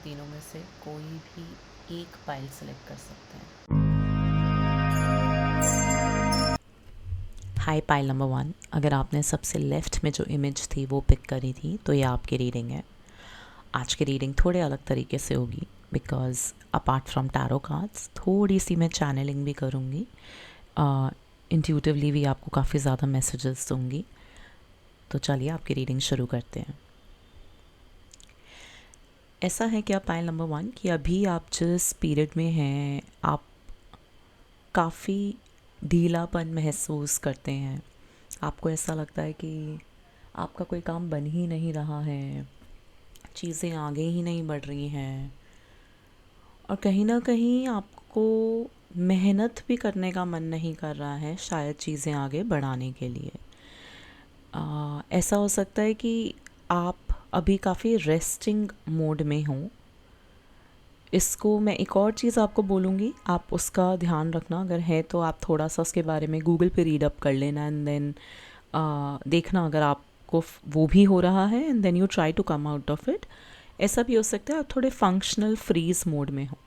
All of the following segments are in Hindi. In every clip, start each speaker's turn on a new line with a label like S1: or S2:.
S1: तीनों में से कोई भी एक पाइल सेलेक्ट कर सकते हैं। हाय पाइल नंबर 1, अगर आपने सबसे लेफ़्ट में जो इमेज थी वो पिक करी थी तो ये आपकी रीडिंग है। आज की रीडिंग थोड़े अलग तरीके से होगी because apart from tarot cards थोड़ी सी मैं चैनलिंग भी करूँगी, इंट्यूटिवली भी आपको काफ़ी ज़्यादा मैसेजेस दूँगी। तो चलिए आपकी रीडिंग शुरू करते हैं। ऐसा है कि आप पाइल नंबर 1 कि अभी आप जिस पीरियड में हैं आप काफ़ी ढीलापन महसूस करते हैं। आपको ऐसा लगता है कि आपका कोई काम बन ही नहीं रहा है, चीज़ें आगे ही नहीं बढ़ रही हैं और कहीं ना कहीं आपको मेहनत भी करने का मन नहीं कर रहा है शायद चीज़ें आगे बढ़ाने के लिए। ऐसा हो सकता है कि आप अभी काफ़ी रेस्टिंग मोड में हों। इसको मैं एक और चीज़ आपको बोलूँगी, आप उसका ध्यान रखना, अगर है तो आप थोड़ा सा उसके बारे में गूगल पे रीड अप कर लेना एंड देन देखना अगर आपको वो भी हो रहा है and then you try to come out of it. ऐसा भी हो सकता है आप थोड़े फंक्शनल फ्रीज मोड में हो।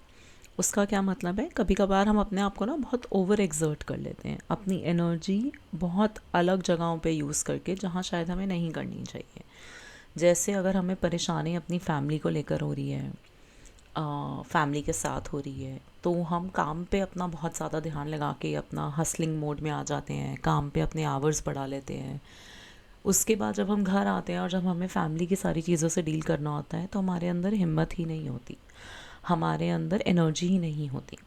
S1: उसका क्या मतलब है, कभी कभार हम अपने आप को ना बहुत ओवर एक्सर्ट कर लेते हैं, अपनी एनर्जी बहुत अलग जगहों पे यूज़ करके जहाँ शायद हमें नहीं करनी चाहिए। जैसे अगर हमें परेशानी अपनी फैमिली को लेकर हो रही है, फैमिली के साथ हो रही है, तो हम काम पे अपना बहुत ज़्यादा ध्यान लगा के अपना हसलिंग मोड में आ जाते हैं, काम पे अपने आवर्स बढ़ा लेते हैं। उसके बाद जब हम घर आते हैं और जब हमें फैमिली की सारी चीज़ों से डील करना होता है तो हमारे अंदर हिम्मत ही नहीं होती, हमारे अंदर एनर्जी ही नहीं होती।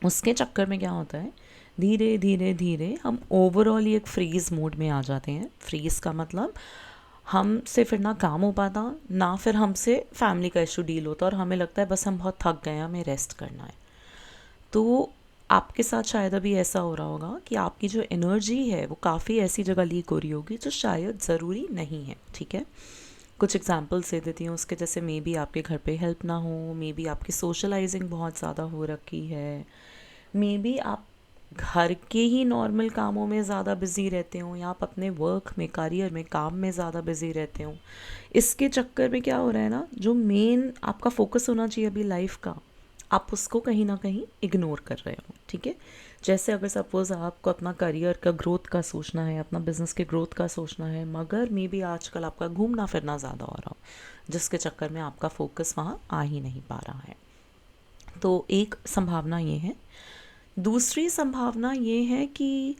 S1: उसके चक्कर में क्या होता है, धीरे धीरे धीरे हम ओवरऑल एक फ्रीज़ मोड में आ जाते हैं। फ्रीज़ का मतलब हमसे फिर ना काम हो पाता, ना फिर हमसे फैमिली का इशू डील होता और हमें लगता है बस हम बहुत थक गए हैं, हमें रेस्ट करना है। तो आपके साथ शायद अभी ऐसा हो रहा होगा कि आपकी जो एनर्जी है वो काफ़ी ऐसी जगह लीक हो रही होगी जो शायद ज़रूरी नहीं है। ठीक है, कुछ एग्जांपल्स दे देती हूँ उसके। जैसे मे बी आपके घर पे हेल्प ना हो, मे बी आपकी सोशलाइजिंग बहुत ज़्यादा हो रखी है, मे बी आप घर के ही नॉर्मल कामों में ज़्यादा बिज़ी रहते हो या आप अपने वर्क में, करियर में, काम में ज़्यादा बिज़ी रहते हो। इसके चक्कर में क्या हो रहा है ना, जो मेन आपका फोकस होना चाहिए अभी लाइफ का, आप उसको कहीं ना कहीं इग्नोर कर रहे हो। ठीक है, जैसे अगर सपोज़ आपको अपना करियर का ग्रोथ का सोचना है, अपना बिजनेस के ग्रोथ का सोचना है, मगर मे बी आजकल आपका घूमना फिरना ज़्यादा हो रहा हो जिसके चक्कर में आपका फोकस वहाँ आ ही नहीं पा रहा है। तो एक संभावना ये है। दूसरी संभावना ये है कि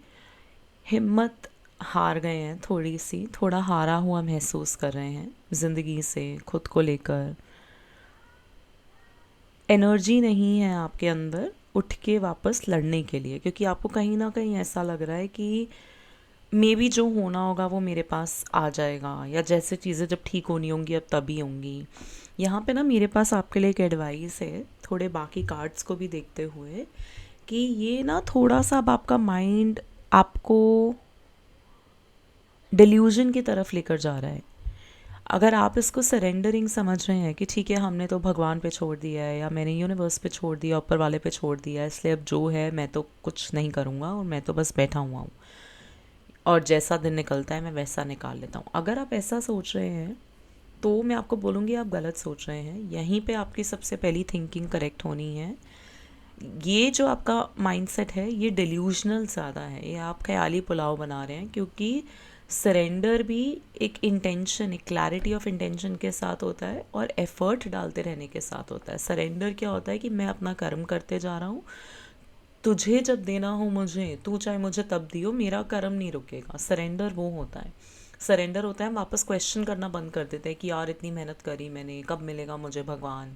S1: हिम्मत हार गए हैं, थोड़ी सी थोड़ा हारा हुआ महसूस कर रहे हैं ज़िंदगी से, खुद को लेकर एनर्जी नहीं है आपके अंदर उठ के वापस लड़ने के लिए, क्योंकि आपको कहीं ना कहीं ऐसा लग रहा है कि मे बी जो होना होगा वो मेरे पास आ जाएगा, या जैसे चीज़ें जब ठीक होनी होंगी अब तभी होंगी। यहाँ पे ना मेरे पास आपके लिए एक एडवाइस है, थोड़े बाकी कार्ड्स को भी देखते हुए, कि ये ना थोड़ा सा अब आपका माइंड आपको डिल्यूजन की तरफ लेकर जा रहा है। अगर आप इसको सरेंडरिंग समझ रहे हैं कि ठीक है हमने तो भगवान पे छोड़ दिया है या मैंने यूनिवर्स पे छोड़ दिया, ऊपर वाले पे छोड़ दिया है, इसलिए अब जो है मैं तो कुछ नहीं करूँगा और मैं तो बस बैठा हुआ हूँ और जैसा दिन निकलता है मैं वैसा निकाल लेता हूँ, अगर आप ऐसा सोच रहे हैं तो मैं आपको बोलूँगी आप गलत सोच रहे हैं। यहीं पे आपकी सबसे पहली थिंकिंग करेक्ट होनी है। ये जो आपका माइंडसेट है ये डिल्यूजनल ज़्यादा है, ये आप ख्याली पुलाव बना रहे हैं, क्योंकि सरेंडर भी एक इंटेंशन, एक क्लैरिटी ऑफ इंटेंशन के साथ होता है और एफर्ट डालते रहने के साथ होता है। सरेंडर क्या होता है कि मैं अपना कर्म करते जा रहा हूँ, तुझे जब देना हो मुझे, तू चाहे मुझे तब दियो, मेरा कर्म नहीं रुकेगा। सरेंडर वो होता है। सरेंडर होता है हम वापस क्वेश्चन करना बंद कर देते हैं कि यार इतनी मेहनत करी मैंने, कब मिलेगा मुझे भगवान।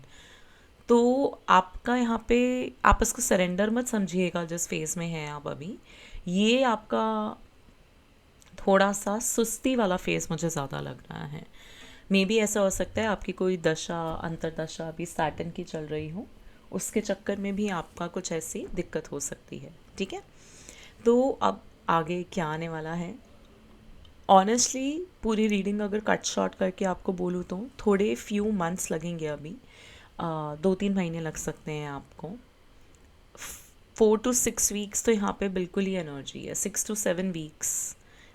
S1: तो आपका यहाँ पे आप इसको सरेंडर मत समझिएगा जिस फेज़ में हैं आप अभी। ये आपका थोड़ा सा सुस्ती वाला फेज़ मुझे ज़्यादा लग रहा है। मे बी ऐसा हो सकता है आपकी कोई दशा, अंतरदशा अभी सैटर्न की चल रही हो, उसके चक्कर में भी आपका कुछ ऐसी दिक्कत हो सकती है। ठीक है, तो अब आगे क्या आने वाला है। ऑनेस्टली पूरी रीडिंग अगर कट शॉर्ट करके आपको बोलूँ तो थोड़े फ्यू मंथ्स लगेंगे अभी, 2-3 महीने लग सकते हैं आपको। 4 to 6 वीक्स तो यहाँ पे बिल्कुल ही एनर्जी है। 6 to 7 वीक्स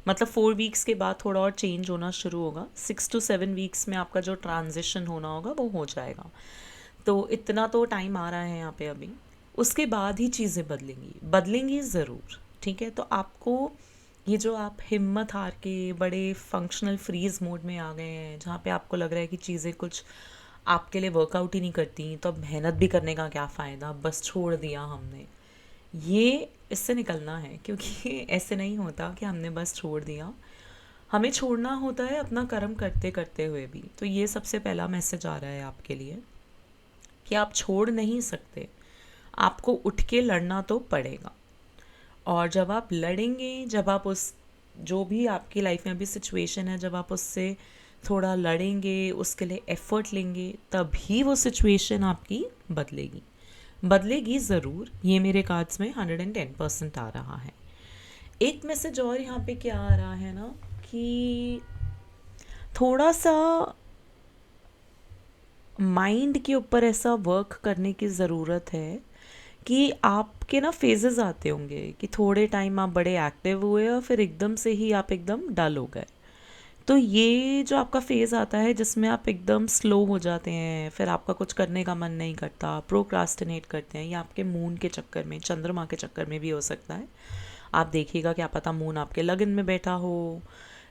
S1: मतलब 4 वीक्स के बाद थोड़ा और चेंज होना शुरू होगा। 6 to 7 वीक्स में आपका जो ट्रांजिशन होना होगा वो हो जाएगा। तो इतना तो टाइम आ रहा है यहाँ पे अभी। उसके बाद ही चीज़ें बदलेंगी, बदलेंगी ज़रूर। ठीक है, तो आपको ये जो आप हिम्मत हार के बड़े फंक्शनल फ्रीज मोड में आ गए हैं, जहाँ पे आपको लग रहा है कि चीज़ें कुछ आपके लिए वर्कआउट ही नहीं करती, तो अब मेहनत भी करने का क्या फ़ायदा, बस छोड़ दिया हमने, ये इससे निकलना है। क्योंकि ऐसे नहीं होता कि हमने बस छोड़ दिया, हमें छोड़ना होता है अपना कर्म करते करते हुए भी। तो ये सबसे पहला मैसेज आ रहा है आपके लिए कि आप छोड़ नहीं सकते, आपको उठ के लड़ना तो पड़ेगा। और जब आप लड़ेंगे, जब आप उस जो भी आपकी लाइफ में अभी सिचुएशन है, जब आप उससे थोड़ा लड़ेंगे, उसके लिए एफर्ट लेंगे, तभी वो सिचुएशन आपकी बदलेगी, बदलेगी ज़रूर। ये मेरे कार्ड्स में 110% आ रहा है। एक मैसेज और यहाँ पे क्या आ रहा है ना, कि थोड़ा सा माइंड के ऊपर ऐसा वर्क करने की ज़रूरत है कि आपके ना फेजेस आते होंगे कि थोड़े टाइम आप बड़े एक्टिव हुए और फिर एकदम से ही आप एकदम डल हो गए। तो ये जो आपका फेज़ आता है जिसमें आप एकदम स्लो हो जाते हैं, फिर आपका कुछ करने का मन नहीं करता, प्रोक्रास्टिनेट करते हैं, या आपके मून के चक्कर में, चंद्रमा के चक्कर में भी हो सकता है। आप देखिएगा, क्या पता मून आपके लगन में बैठा हो,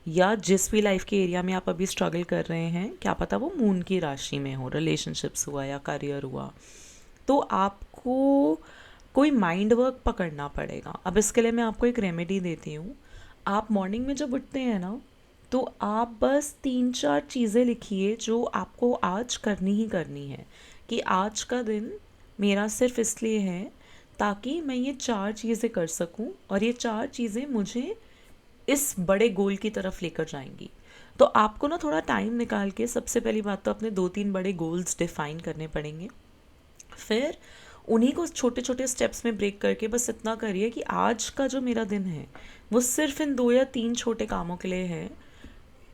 S1: या जिस भी लाइफ के एरिया में आप अभी स्ट्रगल कर रहे हैं, क्या पता वो मून की राशि में हो, रिलेशनशिप्स हुआ या करियर हुआ। तो आपको कोई माइंड वर्क पकड़ना पड़ेगा। अब इसके लिए मैं आपको एक रेमेडी देती हूँ। आप मॉर्निंग में जब उठते हैं ना, तो आप बस 3-4 चीज़ें लिखिए जो आपको आज करनी ही करनी है, कि आज का दिन मेरा सिर्फ इसलिए है ताकि मैं ये 4 चीज़ें कर सकूं, और ये 4 चीज़ें मुझे इस बड़े गोल की तरफ लेकर जाएंगी। तो आपको ना थोड़ा टाइम निकाल के, सबसे पहली बात तो अपने 2-3 बड़े गोल्स डिफाइन करने पड़ेंगे। फिर उन्हीं को छोटे छोटे स्टेप्स में ब्रेक करके बस इतना करिए कि आज का जो मेरा दिन है वो सिर्फ इन 2 या 3 छोटे कामों के लिए है।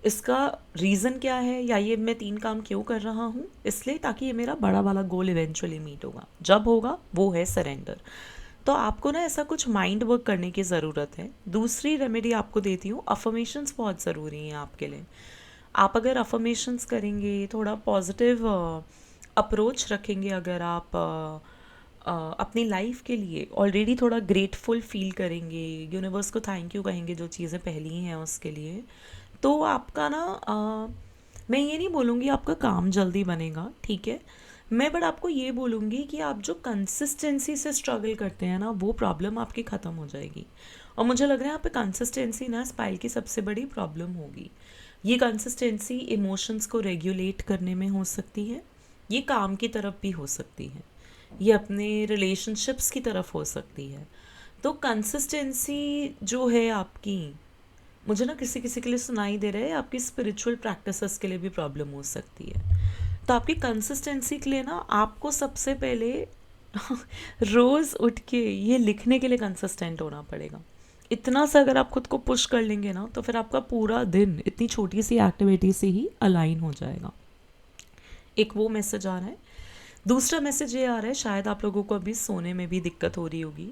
S1: इसका रीज़न क्या है, या ये मैं 3 काम क्यों कर रहा हूँ, इसलिए ताकि ये मेरा बड़ा वाला गोल इवेंचुअली मीट होगा। जब होगा वो है सरेंडर। तो आपको ना ऐसा कुछ माइंड वर्क करने की ज़रूरत है। दूसरी रेमेडी आपको देती हूँ, अफर्मेशंस बहुत ज़रूरी हैं आपके लिए। आप अगर अफर्मेशंस करेंगे, थोड़ा पॉजिटिव अप्रोच रखेंगे, अगर आप अपनी लाइफ के लिए ऑलरेडी थोड़ा ग्रेटफुल फील करेंगे, यूनिवर्स को थैंक यू कहेंगे जो चीज़ें पहली हैं उसके लिए, तो आपका ना मैं ये नहीं बोलूँगी आपका काम जल्दी बनेगा, ठीक है, मैं बट आपको ये बोलूँगी कि आप जो कंसिस्टेंसी से स्ट्रगल करते हैं ना, वो प्रॉब्लम आपकी ख़त्म हो जाएगी। और मुझे लग रहा है यहाँ पे कंसिस्टेंसी ना स्पाइल की सबसे बड़ी प्रॉब्लम होगी। ये कंसिस्टेंसी इमोशंस को रेगुलेट करने में हो सकती है, ये काम की तरफ भी हो सकती है, ये अपने रिलेशनशिप्स की तरफ हो सकती है। तो कंसिस्टेंसी जो है आपकी, मुझे ना किसी किसी के लिए सुनाई दे रहा है आपकी स्पिरिचुअल प्रैक्टिसेस के लिए भी प्रॉब्लम हो सकती है। तो आपकी कंसिस्टेंसी के लिए ना आपको सबसे पहले रोज़ उठ के ये लिखने के लिए कंसिस्टेंट होना पड़ेगा। इतना सा अगर आप खुद को पुश कर लेंगे ना, तो फिर आपका पूरा दिन इतनी छोटी सी एक्टिविटी से ही अलाइन हो जाएगा। एक वो मैसेज आ रहा है। दूसरा मैसेज ये आ रहा है, शायद आप लोगों को अभी सोने में भी दिक्कत हो रही होगी,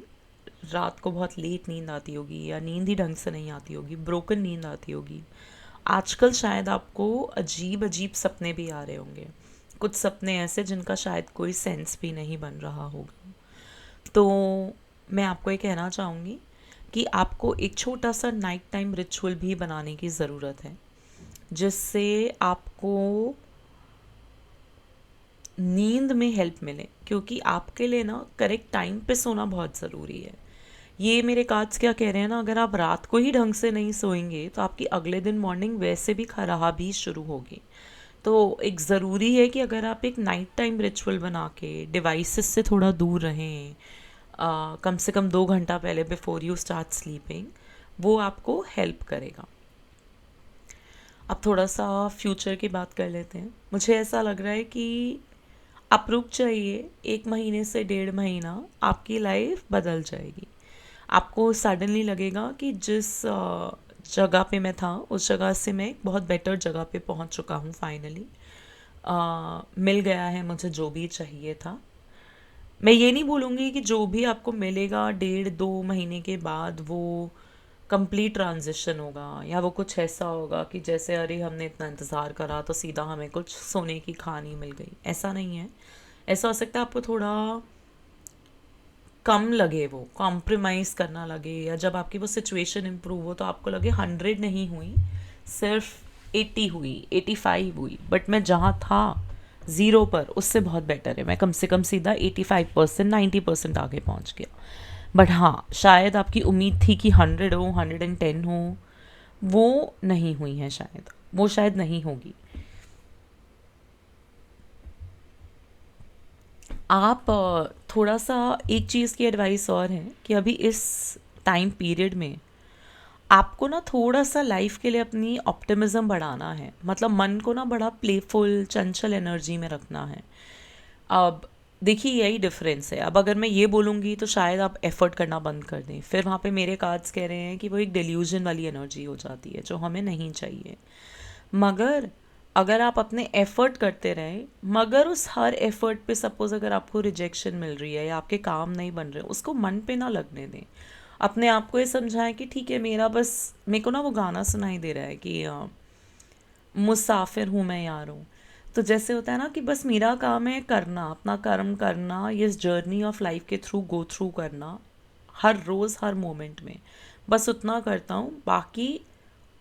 S1: रात को बहुत लेट नींद आती होगी, या नींद ही ढंग से नहीं आती होगी, ब्रोकन नींद आती होगी। आजकल शायद आपको अजीब अजीब सपने भी आ रहे होंगे, कुछ सपने ऐसे जिनका शायद कोई सेंस भी नहीं बन रहा होगा। तो मैं आपको ये कहना चाहूँगी कि आपको एक छोटा सा नाइट टाइम रिचुअल भी बनाने की ज़रूरत है, जिससे आपको नींद में हेल्प मिले। क्योंकि आपके लिए ना करेक्ट टाइम पे सोना बहुत ज़रूरी है। ये मेरे कार्ड्स क्या कह रहे हैं ना, अगर आप रात को ही ढंग से नहीं सोएंगे तो आपकी अगले दिन मॉर्निंग वैसे भी खराबी शुरू होगी। तो एक ज़रूरी है कि अगर आप एक नाइट टाइम रिचुअल बना के डिवाइसेस से थोड़ा दूर रहें, कम से कम 2 घंटा पहले बिफोर यू स्टार्ट स्लीपिंग, वो आपको हेल्प करेगा। अब थोड़ा सा फ्यूचर की बात कर लेते हैं। मुझे ऐसा लग रहा है कि आप रुक जाइए, 1 महीने से 1.5 महीना आपकी लाइफ बदल जाएगी। आपको सडनली लगेगा कि जिस जगह पे मैं था उस जगह से मैं एक बहुत बेटर जगह पे पहुंच चुका हूँ फाइनली। मिल गया है मुझे जो भी चाहिए था। मैं ये नहीं बोलूँगी कि जो भी आपको मिलेगा 1.5-2 महीने के बाद वो कंप्लीट ट्रांजिशन होगा, या वो कुछ ऐसा होगा कि जैसे अरे हमने इतना इंतज़ार करा तो सीधा हमें कुछ सोने की खानी मिल गई, ऐसा नहीं है। ऐसा हो सकता है आपको थोड़ा कम लगे, वो कॉम्प्रोमाइज़ करना लगे, या जब आपकी वो सिचुएशन इम्प्रूव हो तो आपको लगे 100 नहीं हुई, सिर्फ 80 हुई, 85 हुई, बट मैं जहाँ था ज़ीरो पर उससे बहुत बेटर है, मैं कम से कम सीधा 85%, 90% आगे पहुँच गया। बट हाँ, शायद आपकी उम्मीद थी कि 100 हो, 110 हो, वो नहीं हुई है, शायद वो शायद नहीं होगी। आप थोड़ा सा एक चीज़ की एडवाइस और है कि अभी इस टाइम पीरियड में आपको ना थोड़ा सा लाइफ के लिए अपनी ऑप्टिमिज्म बढ़ाना है, मतलब मन को ना बड़ा प्लेफुल चंचल एनर्जी में रखना है। अब देखिए यही डिफरेंस है, अब अगर मैं ये बोलूँगी तो शायद आप एफर्ट करना बंद कर दें, फिर वहाँ पे मेरे कार्ड्स कह रहे हैं कि वो एक डिल्यूजन वाली एनर्जी हो जाती है जो हमें नहीं चाहिए। मगर अगर आप अपने एफर्ट करते रहें, मगर उस हर एफर्ट पे सपोज अगर आपको रिजेक्शन मिल रही है या आपके काम नहीं बन रहे, उसको मन पे ना लगने दें। अपने आप को ये समझाएं कि ठीक है, मेरा बस, मेरे को ना वो गाना सुनाई दे रहा है कि मुसाफिर हूँ मैं यारों। तो जैसे होता है ना कि बस मेरा काम है करना, अपना कर्म करना, ये जर्नी ऑफ लाइफ के थ्रू गो थ्रू करना, हर रोज़ हर मोमेंट में बस उतना करता हूँ, बाकी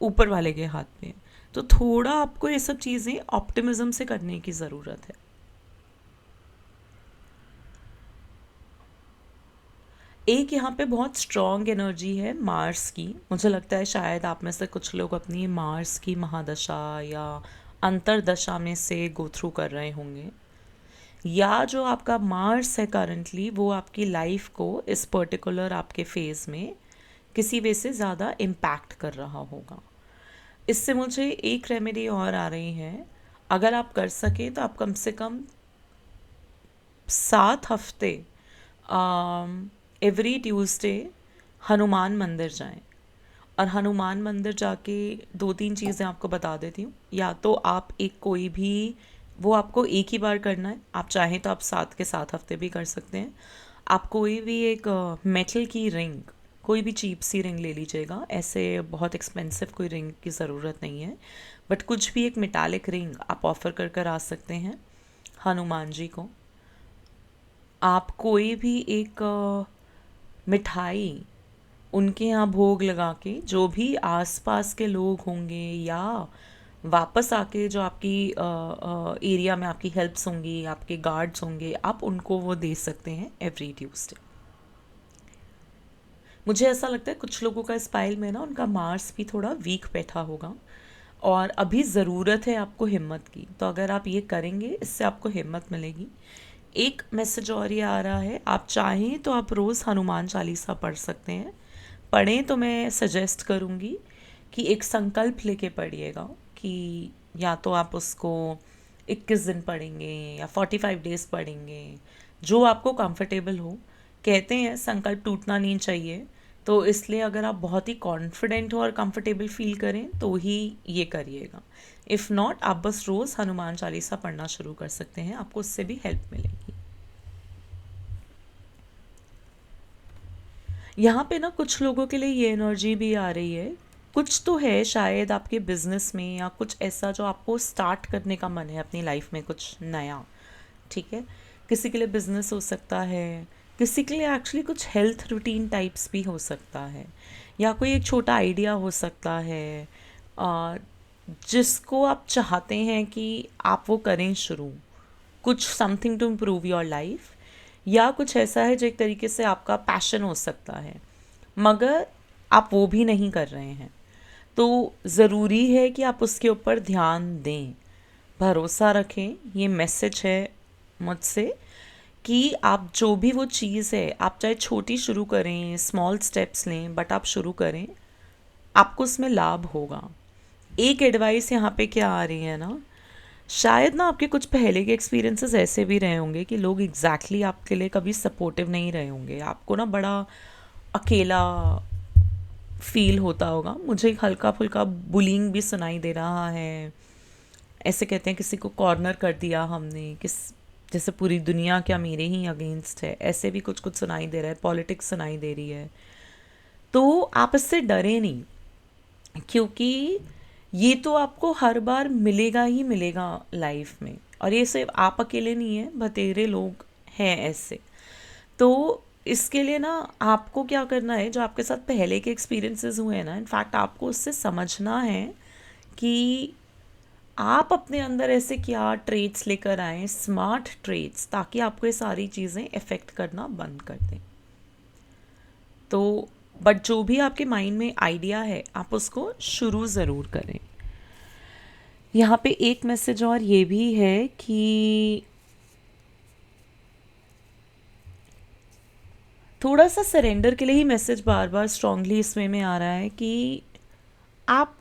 S1: ऊपर वाले के हाथ में है। तो थोड़ा आपको ये सब चीज़ें ऑप्टिमिज्म से करने की ज़रूरत है। एक यहाँ पे बहुत स्ट्रॉन्ग एनर्जी है मार्स की, मुझे लगता है शायद आप में से कुछ लोग अपनी मार्स की महादशा या अंतरदशा में से गो थ्रू कर रहे होंगे, या जो आपका मार्स है करंटली वो आपकी लाइफ को इस पर्टिकुलर आपके फेज़ में किसी वे से ज़्यादा इम्पैक्ट कर रहा होगा। इससे मुझे एक रेमेडी और आ रही है, अगर आप कर सकें तो आप कम से कम 7 हफ्ते एवरी ट्यूसडे हनुमान मंदिर जाएं। और हनुमान मंदिर जाके 2-3 चीज़ें आपको बता देती हूँ। या तो आप एक कोई भी, वो आपको एक ही बार करना है, आप चाहें तो आप 7 के 7 हफ्ते भी कर सकते हैं। आप कोई भी एक मेटल की रिंग, कोई भी चीप सी रिंग ले लीजिएगा, ऐसे बहुत एक्सपेंसिव कोई रिंग की ज़रूरत नहीं है, बट कुछ भी एक मेटालिक रिंग आप ऑफ़र कर कर आ सकते हैं हनुमान जी को। आप कोई भी एक मिठाई उनके यहाँ भोग लगा के, जो भी आसपास के लोग होंगे या वापस आके जो आपकी एरिया में आपकी हेल्प्स होंगी, आपके गार्ड्स होंगे, आप उनको वो दे सकते हैं एवरी ट्यूसडे। मुझे ऐसा लगता है कुछ लोगों का स्पाइल में ना उनका मार्स भी थोड़ा वीक बैठा होगा, और अभी ज़रूरत है आपको हिम्मत की, तो अगर आप ये करेंगे इससे आपको हिम्मत मिलेगी। एक मैसेज और ये आ रहा है, आप चाहें तो आप रोज़ हनुमान चालीसा पढ़ सकते हैं। पढ़ें तो मैं सजेस्ट करूँगी कि एक संकल्प लेके पढ़िएगा कि या तो आप उसको 21 दिन पढ़ेंगे या 45 डेज़ पढ़ेंगे, जो आपको कंफर्टेबल हो। कहते हैं संकल्प टूटना नहीं चाहिए, तो इसलिए अगर आप बहुत ही कॉन्फिडेंट हो और कंफर्टेबल फील करें तो ही ये करिएगा। इफ़ नॉट, आप बस रोज़ हनुमान चालीसा पढ़ना शुरू कर सकते हैं, आपको उससे भी हेल्प मिलेगी। यहाँ पे ना कुछ लोगों के लिए ये एनर्जी भी आ रही है, कुछ तो है शायद आपके बिजनेस में या कुछ ऐसा जो आपको स्टार्ट करने का मन है अपनी लाइफ में, कुछ नया। ठीक है, किसी के लिए बिजनेस हो सकता है, किसी के लिए एक्चुअली कुछ हेल्थ रूटीन टाइप्स भी हो सकता है, या कोई एक छोटा आइडिया हो सकता है आ, जिसको आप चाहते हैं कि आप वो करें शुरू, कुछ something to improve your life, या कुछ ऐसा है जो एक तरीके से आपका पैशन हो सकता है, मगर आप वो भी नहीं कर रहे हैं। तो ज़रूरी है कि आप उसके ऊपर ध्यान दें, भरोसा रखें। ये मैसेज है मुझसे कि आप जो भी वो चीज़ है, आप चाहे छोटी शुरू करें, स्मॉल स्टेप्स लें, बट आप शुरू करें, आपको उसमें लाभ होगा। एक एडवाइस यहाँ पे क्या आ रही है ना, शायद ना आपके कुछ पहले के एक्सपीरियंसेस ऐसे भी रहे होंगे कि लोग एग्जैक्टली आपके लिए कभी सपोर्टिव नहीं रहे होंगे, आपको ना बड़ा अकेला फील होता होगा। मुझे हल्का फुल्का बुलिंग भी सुनाई दे रहा है, ऐसे कहते हैं किसी को कॉर्नर कर दिया हमने, किस जैसे पूरी दुनिया क्या मेरे ही अगेंस्ट है, ऐसे भी कुछ कुछ सुनाई दे रहा है, पॉलिटिक्स सुनाई दे रही है। तो आप इससे डरे नहीं, क्योंकि ये तो आपको हर बार मिलेगा ही मिलेगा लाइफ में। और ये सिर्फ आप अकेले नहीं है, बतेरे लोग हैं ऐसे। तो इसके लिए ना आपको क्या करना है, जो आपके साथ पहले के एक्सपीरियंसेस हुए हैं ना, इनफैक्ट आपको उससे समझना है कि आप अपने अंदर ऐसे क्या ट्रेट्स लेकर आए, स्मार्ट ट्रेट्स, ताकि आपको ये सारी चीज़ें इफ़ेक्ट करना बंद कर दें। तो बट जो भी आपके माइंड में आइडिया है, आप उसको शुरू ज़रूर करें। यहाँ पे एक मैसेज और ये भी है कि थोड़ा सा सरेंडर के लिए ही मैसेज बार बार स्ट्रांगली इसमें में आ रहा है कि आप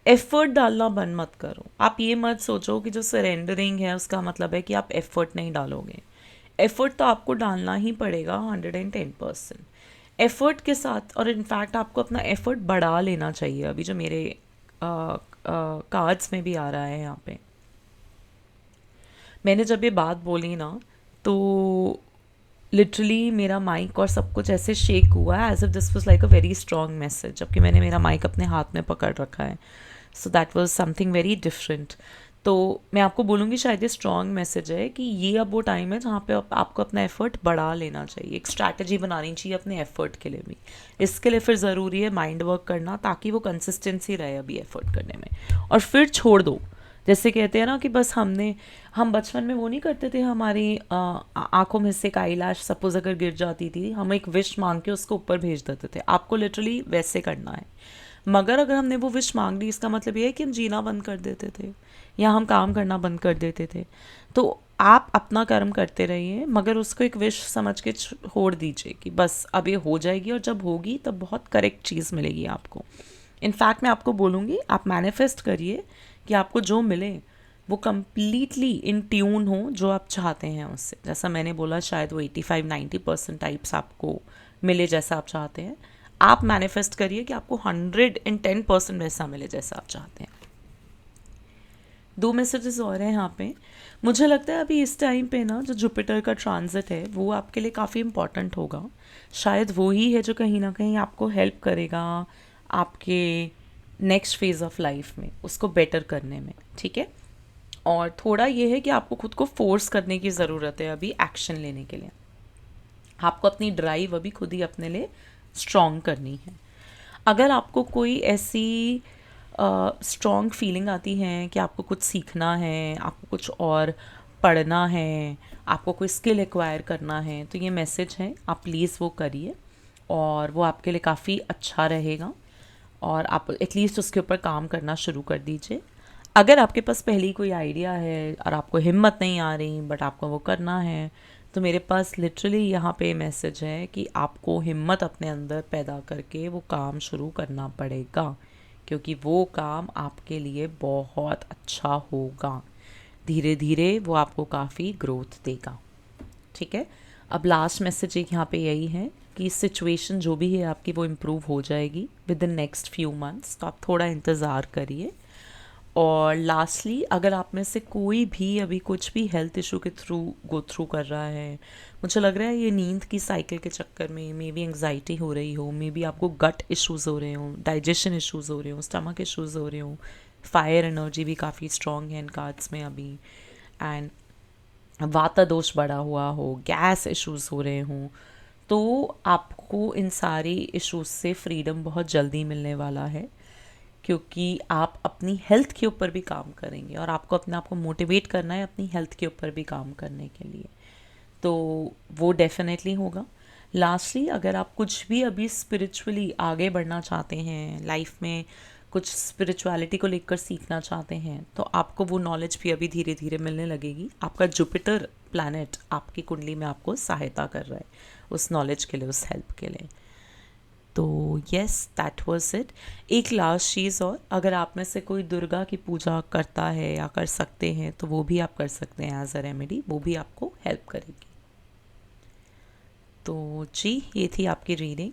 S1: एफर्ट डालना बंद मत करो। आप ये मत सोचो कि जो सरेंडरिंग है उसका मतलब है कि आप एफर्ट नहीं डालोगे। एफर्ट तो आपको डालना ही पड़ेगा 110%। एफर्ट के साथ, और इनफैक्ट आपको अपना एफर्ट बढ़ा लेना चाहिए। अभी जो मेरे कार्ड्स में भी आ रहा है यहाँ पे, मैंने जब ये बात बोली ना, तो लिटरली मेरा माइक और सब कुछ ऐसे शेक हुआ है, as if this was like a very strong message, जबकि मैंने मेरा माइक अपने हाथ में पकड़ रखा है। So that was something very different. तो मैं आपको बोलूँगी शायद ये स्ट्रॉन्ग मैसेज है कि ये अब वो टाइम है जहाँ पे आपको अपना एफर्ट बढ़ा लेना चाहिए। एक स्ट्रैटेजी बनानी चाहिए अपने एफर्ट के लिए भी। इसके लिए फिर ज़रूरी है माइंड वर्क करना, ताकि वो कंसिस्टेंसी रहे अभी एफर्ट करने में। और फिर छोड़ दो। जैसे कहते हैं ना कि बस हम बचपन में वो नहीं करते थे, हमारी आंखों में से एक आईलैश सपोज अगर गिर जाती थी, हम एक विश मांग के उसको ऊपर भेज देते थे। आपको लिटरली वैसे करना है। मगर अगर हमने वो विश मांग ली, इसका मतलब ये है कि हम जीना बंद कर देते थे या हम काम करना बंद कर देते थे। तो आप अपना कर्म करते रहिए, मगर उसको एक विश समझ के छोड़ दीजिए कि बस अब ये हो जाएगी, और जब होगी तब बहुत करेक्ट चीज़ मिलेगी आपको। इनफैक्ट मैं आपको बोलूँगी, आप मैनिफेस्ट करिए कि आपको जो मिले वो कम्प्लीटली इन ट्यून हो जो आप चाहते हैं उससे। जैसा मैंने बोला, शायद वो 85-90% टाइप्स आपको मिले जैसा आप चाहते हैं। आप मैनिफेस्ट करिए कि आपको 110% वैसा मिले जैसा आप चाहते हैं। 2 मैसेजेस और हैं यहाँ पे। मुझे लगता है अभी इस टाइम पे ना जो जुपिटर का ट्रांजिट है वो आपके लिए काफ़ी इम्पॉर्टेंट होगा। शायद वो ही है जो कहीं ना कहीं आपको हेल्प करेगा आपके नेक्स्ट फेज़ ऑफ लाइफ में, उसको बेटर करने में। ठीक है। और थोड़ा ये है कि आपको खुद को फोर्स करने की ज़रूरत है अभी एक्शन लेने के लिए। आपको अपनी ड्राइव अभी खुद ही अपने लिए स्ट्रॉन्ग करनी है। अगर आपको कोई ऐसी स्ट्रॉन्ग फीलिंग आती है कि आपको कुछ सीखना है, आपको कुछ और पढ़ना है, आपको कोई स्किल एक्वायर करना है, तो ये मैसेज है, आप प्लीज़ वो करिए और वो आपके लिए काफ़ी अच्छा रहेगा। और आप एटलीस्ट उसके ऊपर काम करना शुरू कर दीजिए। अगर आपके पास पहले ही कोई आइडिया है और आपको हिम्मत नहीं आ रही बट आपको वो करना है, तो मेरे पास लिटरली यहाँ पे मैसेज है कि आपको हिम्मत अपने अंदर पैदा करके वो काम शुरू करना पड़ेगा, क्योंकि वो काम आपके लिए बहुत अच्छा होगा। धीरे धीरे वो आपको काफ़ी ग्रोथ देगा। ठीक है। अब लास्ट मैसेज एक यहाँ पे यही है कि सिचुएशन जो भी है आपकी वो इम्प्रूव हो जाएगी with in next few months, तो आप थोड़ा इंतज़ार करिए। और लास्टली, अगर आप में से कोई भी अभी कुछ भी हेल्थ इशू के गो थ्रू कर रहा है, मुझे लग रहा है ये नींद की साइकिल के चक्कर में मे बी एंग्जाइटी हो रही हो, मे बी आपको गट इश्यूज़ हो रहे हो, डाइजेशन इश्यूज़ हो रहे हो, स्टमक इश्यूज़ हो रहे हो, फायर एनर्जी भी काफ़ी स्ट्रॉन्ग है इन कार्ड्स में अभी, एंड वाता दोष बढ़ा हुआ हो, गैस इश्यूज़ हो रहे हों, तो आपको इन सारे इश्यूज़ से फ्रीडम बहुत जल्दी मिलने वाला है, क्योंकि आप अपनी हेल्थ के ऊपर भी काम करेंगे और आपको अपने आप को मोटिवेट करना है अपनी हेल्थ के ऊपर भी काम करने के लिए, तो वो डेफिनेटली होगा। लास्टली, अगर आप कुछ भी अभी स्पिरिचुअली आगे बढ़ना चाहते हैं, लाइफ में कुछ स्पिरिचुअलिटी को लेकर सीखना चाहते हैं, तो आपको वो नॉलेज भी अभी धीरे धीरे मिलने लगेगी। आपका जुपिटर प्लैनेट आपकी कुंडली में आपको सहायता कर रहा है उस नॉलेज के लिए, उस हेल्प के लिए। तो येस, दैट वाज इट। एक लास्ट चीज़ और, अगर आप में से कोई दुर्गा की पूजा करता है या कर सकते हैं तो वो भी आप कर सकते हैं एज अ रेमेडी, वो भी आपको हेल्प करेगी। तो जी, ये थी आपकी रीडिंग।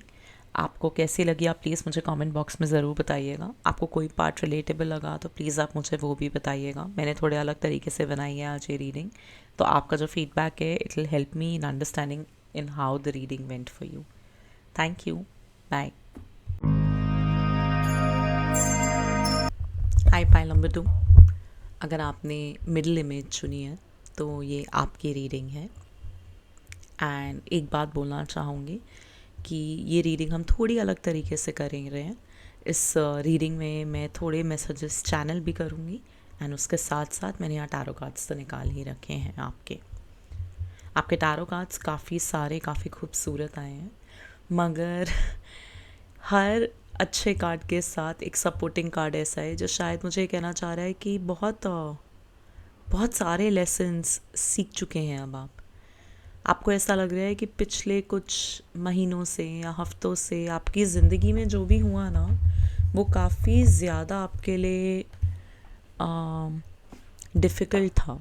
S1: आपको कैसी लगी आप प्लीज़ मुझे कमेंट बॉक्स में ज़रूर बताइएगा। आपको कोई पार्ट रिलेटेबल लगा तो प्लीज़ आप मुझे वो भी बताइएगा। मैंने थोड़े अलग तरीके से बनाई है आज ये रीडिंग, तो आपका जो फीडबैक है it will help me in understanding in how the reading went for you. Thank you. Bye. Hi pile number 2, अगर आपने मिडिल इमेज चुनी है तो ये आपकी रीडिंग है। एंड एक बात बोलना चाहूँगी कि ये रीडिंग हम थोड़ी अलग तरीके से कर रहे हैं। इस रीडिंग में मैं थोड़े मैसेजेस चैनल भी करूँगी एंड उसके साथ साथ मैंने यहाँ टैरो कार्ड्स तो निकाल ही रखे हैं। आपके टैरो कार्ड्स काफ़ी सारे काफ़ी खूबसूरत आए हैं, मगर हर अच्छे कार्ड के साथ एक सपोर्टिंग कार्ड ऐसा है जो शायद मुझे कहना चाह रहा है कि बहुत सारे लेसन्स सीख चुके हैं अब आप। आपको ऐसा लग रहा है कि पिछले कुछ महीनों से या हफ्तों से आपकी ज़िंदगी में जो भी हुआ ना, वो काफ़ी ज़्यादा आपके लिए डिफ़िकल्ट था।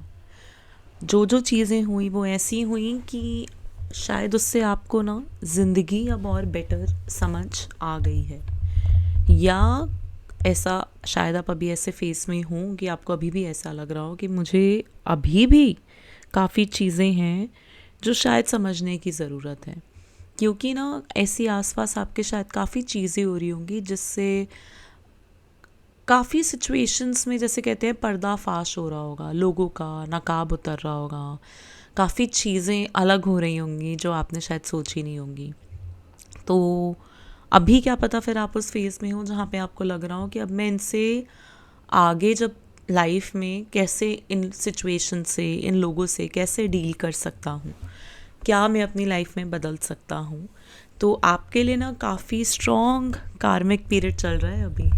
S1: जो जो चीज़ें हुई वो ऐसी हुई कि शायद उससे आपको ना ज़िंदगी अब और बेटर समझ आ गई है, या ऐसा शायद आप अभी ऐसे फेस में हों कि आपको अभी भी ऐसा लग रहा हो कि मुझे अभी भी काफ़ी चीज़ें हैं जो शायद समझने की ज़रूरत है। क्योंकि ना ऐसी आसपास आपके शायद काफ़ी चीज़ें हो रही होंगी जिससे काफ़ी सिचुएशंस में, जैसे कहते हैं, पर्दाफाश हो रहा होगा, लोगों का नकाब उतर रहा होगा, काफ़ी चीज़ें अलग हो रही होंगी जो आपने शायद सोची नहीं होंगी। तो अभी क्या पता फिर आप उस फेज़ में हो जहाँ पे आपको लग रहा हो कि अब मैं इनसे आगे जब लाइफ में कैसे इन सिचुएशन से, इन लोगों से कैसे डील कर सकता हूँ, क्या मैं अपनी लाइफ में बदल सकता हूँ। तो आपके लिए ना काफ़ी स्ट्रॉन्ग कार्मिक पीरियड चल रहा है अभी।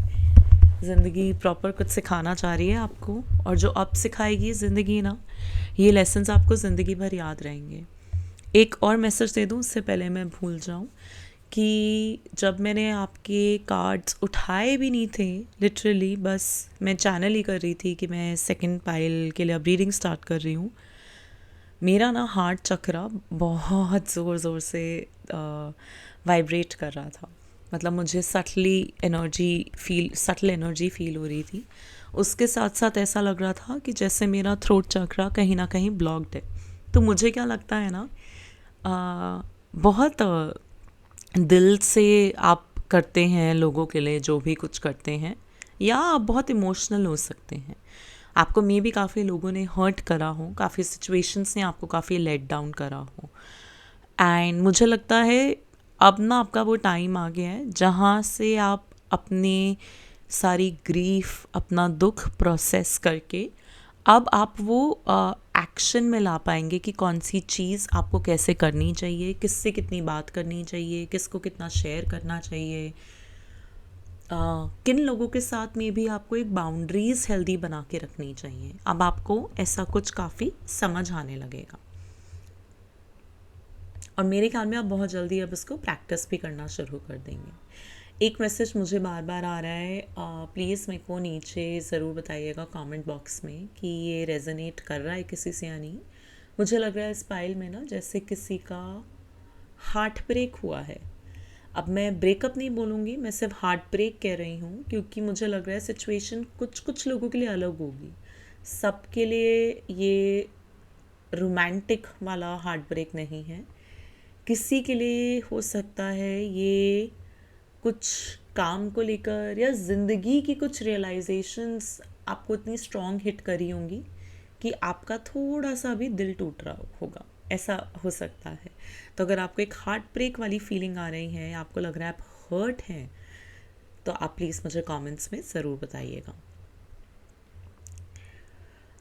S1: ज़िंदगी प्रॉपर कुछ सिखाना चाह रही है आपको, और जो अब सिखाएगी ज़िंदगी ना, ये लेसन्स आपको ज़िंदगी भर याद रहेंगे। एक और मैसेज दे दूँ उससे पहले मैं भूल जाऊँ कि जब मैंने आपके कार्ड्स उठाए भी नहीं थे, लिटरली बस मैं चैनल ही कर रही थी कि मैं सेकंड पाइल के लिए अब रीडिंग स्टार्ट कर रही हूँ, मेरा ना हार्ट चक्रा बहुत ज़ोर ज़ोर से वाइब्रेट कर रहा था। मतलब मुझे सटल एनर्जी फील हो रही थी। उसके साथ साथ ऐसा लग रहा था कि जैसे मेरा थ्रोट चक्रा कहीं ना कहीं ब्लॉक्ड है। तो मुझे क्या लगता है ना, बहुत दिल से आप करते हैं लोगों के लिए जो भी कुछ करते हैं, या आप बहुत इमोशनल हो सकते हैं। आपको मे भी काफ़ी लोगों ने हर्ट करा हो, काफ़ी सिचुएशंस ने आपको काफ़ी लेट डाउन करा हो, एंड मुझे लगता है अब ना आपका वो टाइम आ गया है जहाँ से आप अपनी सारी ग्रीफ, अपना दुख प्रोसेस करके अब आप वो एक्शन में ला पाएंगे कि कौन सी चीज़ आपको कैसे करनी चाहिए, किससे कितनी बात करनी चाहिए, किसको कितना शेयर करना चाहिए, किन लोगों के साथ में भी आपको एक बाउंड्रीज़ हेल्दी बना के रखनी चाहिए। अब आपको ऐसा कुछ काफ़ी समझ आने लगेगा, और मेरे ख्याल में आप बहुत जल्दी अब इसको प्रैक्टिस भी करना शुरू कर देंगे। एक मैसेज मुझे बार बार आ रहा है, प्लीज़ मेरे को नीचे ज़रूर बताइएगा कमेंट बॉक्स में कि ये रेजोनेट कर रहा है किसी से या नहीं। मुझे लग रहा है इस पाइल में ना जैसे किसी का हार्ट ब्रेक हुआ है। अब मैं ब्रेकअप नहीं बोलूँगी, मैं सिर्फ हार्ट ब्रेक कह रही हूँ, क्योंकि मुझे लग रहा है सिचुएशन कुछ कुछ लोगों के लिए अलग होगी। सबके लिए ये रोमांटिक वाला हार्ट ब्रेक नहीं है। किसी के लिए हो सकता है ये कुछ काम को लेकर या ज़िंदगी की कुछ रियलाइजेशंस आपको इतनी स्ट्रॉन्ग हिट करी होंगी कि आपका थोड़ा सा भी दिल टूट रहा होगा, ऐसा हो सकता है। तो अगर आपको एक हार्ट ब्रेक वाली फीलिंग आ रही है, आपको लग रहा है आप हर्ट हैं, तो आप प्लीज़ मुझे कमेंट्स में ज़रूर बताइएगा।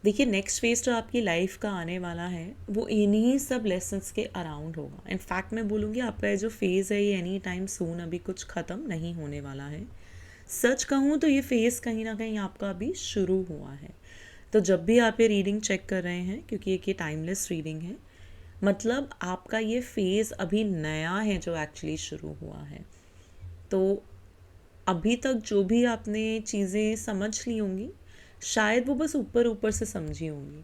S1: देखिए, नेक्स्ट फेज जो आपकी लाइफ का आने वाला है वो इन्हीं सब लेसन्स के अराउंड होगा। इनफैक्ट मैं बोलूँगी आपका ये जो फेज़ है ये एनी टाइम सून अभी कुछ ख़त्म नहीं होने वाला है। सच कहूँ तो ये फेज़ कहीं ना कहीं आपका अभी शुरू हुआ है। तो जब भी आप ये रीडिंग चेक कर रहे हैं, क्योंकि एक ये टाइमलेस रीडिंग है, मतलब आपका ये फेज़ अभी नया है जो एक्चुअली शुरू हुआ है। तो अभी तक जो भी आपने चीज़ें समझ ली होंगी, शायद वो बस ऊपर ऊपर से समझी होंगी,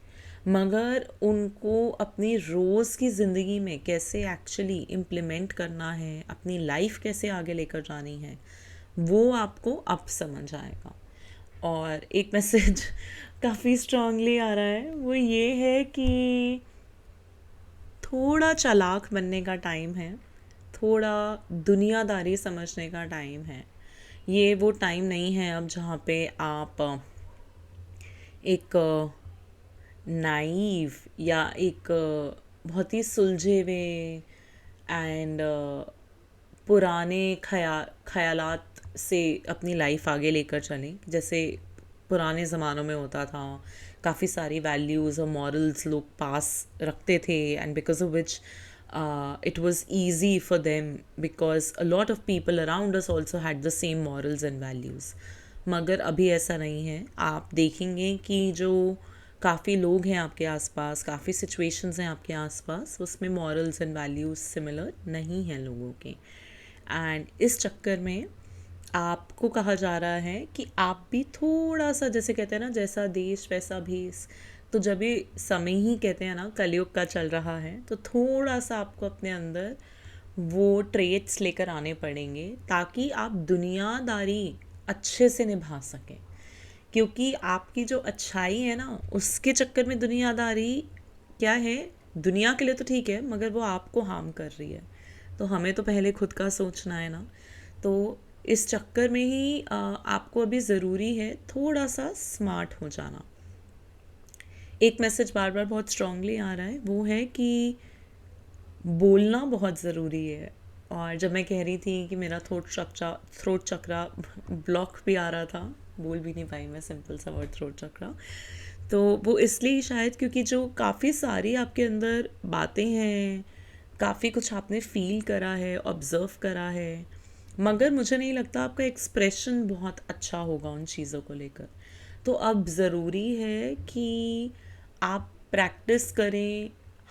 S1: मगर उनको अपनी रोज़ की ज़िंदगी में कैसे एक्चुअली इम्प्लीमेंट करना है, अपनी लाइफ कैसे आगे लेकर जानी है, वो आपको अब समझ आएगा। और एक मैसेज काफ़ी स्ट्रांगली आ रहा है, वो ये है कि थोड़ा चालाक बनने का टाइम है, थोड़ा दुनियादारी समझने का टाइम है। ये वो टाइम नहीं है अब जहाँ पे आप एक नाइव या एक बहुत ही सुलझे हुए एंड पुराने ख्यालात से अपनी लाइफ आगे लेकर चलें, जैसे पुराने ज़मानों में होता था। काफ़ी सारी वैल्यूज़ और मॉरल्स लोग पास रखते थे, and because of which it was easy for them because a lot of people around us also had the same morals and values. मगर अभी ऐसा नहीं है। आप देखेंगे कि जो काफ़ी लोग हैं आपके आसपास, काफ़ी सिचुएशंस हैं आपके आसपास, उसमें मॉरल्स एंड वैल्यूज़ सिमिलर नहीं हैं लोगों के। एंड इस चक्कर में आपको कहा जा रहा है कि आप भी थोड़ा सा, जैसे कहते हैं ना, जैसा देश वैसा भेष। तो जब ये समय ही कहते हैं ना कलयुग का चल रहा है, तो थोड़ा सा आपको अपने अंदर वो ट्रेट्स लेकर आने पड़ेंगे ताकि आप दुनियादारी अच्छे से निभा सकें। क्योंकि आपकी जो अच्छाई है ना, उसके चक्कर में दुनियादारी क्या है, दुनिया के लिए तो ठीक है मगर वो आपको हार्म कर रही है। तो हमें तो पहले खुद का सोचना है ना। तो इस चक्कर में ही आपको अभी ज़रूरी है थोड़ा सा स्मार्ट हो जाना। एक मैसेज बार बार बहुत स्ट्रांगली आ रहा है, वो है कि बोलना बहुत ज़रूरी है। और जब मैं कह रही थी कि मेरा थ्रोट चक्रा ब्लॉक भी आ रहा था, बोल भी नहीं पाई मैं सिंपल सा वर्ड थ्रोट चक्रा, तो वो इसलिए शायद क्योंकि जो काफ़ी सारी आपके अंदर बातें हैं, काफ़ी कुछ आपने फील करा है, ऑब्ज़र्व करा है, मगर मुझे नहीं लगता आपका एक्सप्रेशन बहुत अच्छा होगा उन चीज़ों को लेकर। तो अब ज़रूरी है कि आप प्रैक्टिस करें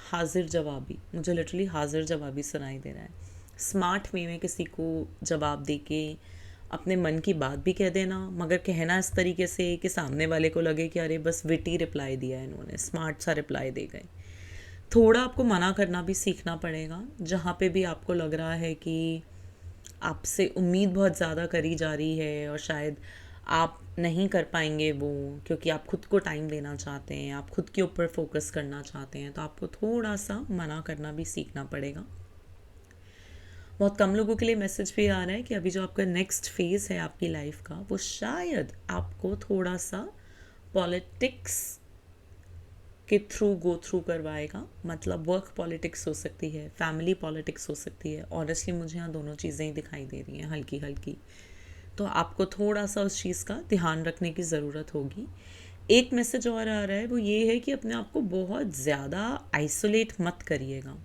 S1: हाजिर जवाबी। मुझे लिटरली हाजिर जवाबी सुनाई दे रहा है। स्मार्ट वे में किसी को जवाब दे के अपने मन की बात भी कह देना, मगर कहना इस तरीके से कि सामने वाले को लगे कि अरे बस विटी रिप्लाई दिया है इन्होंने, स्मार्ट सा रिप्लाई दे गए। थोड़ा आपको मना करना भी सीखना पड़ेगा, जहाँ पे भी आपको लग रहा है कि आपसे उम्मीद बहुत ज़्यादा करी जा रही है और शायद आप नहीं कर पाएंगे वो, क्योंकि आप खुद को टाइम देना चाहते हैं, आप खुद के ऊपर फोकस करना चाहते हैं, तो आपको थोड़ा सा मना करना भी सीखना पड़ेगा। बहुत कम लोगों के लिए मैसेज भी आ रहा है कि अभी जो आपका नेक्स्ट फेज़ है आपकी लाइफ का, वो शायद आपको थोड़ा सा पॉलिटिक्स के थ्रू गो थ्रू करवाएगा। मतलब वर्क पॉलिटिक्स हो सकती है, फैमिली पॉलिटिक्स हो सकती है। ऑनेस्टली मुझे यहाँ दोनों चीज़ें ही दिखाई दे रही हैं हल्की हल्की। तो आपको थोड़ा सा उस चीज़ का ध्यान रखने की ज़रूरत होगी। एक मैसेज और आ रहा है, वो ये है कि अपने आप को बहुत ज़्यादा आइसोलेट मत करिएगा।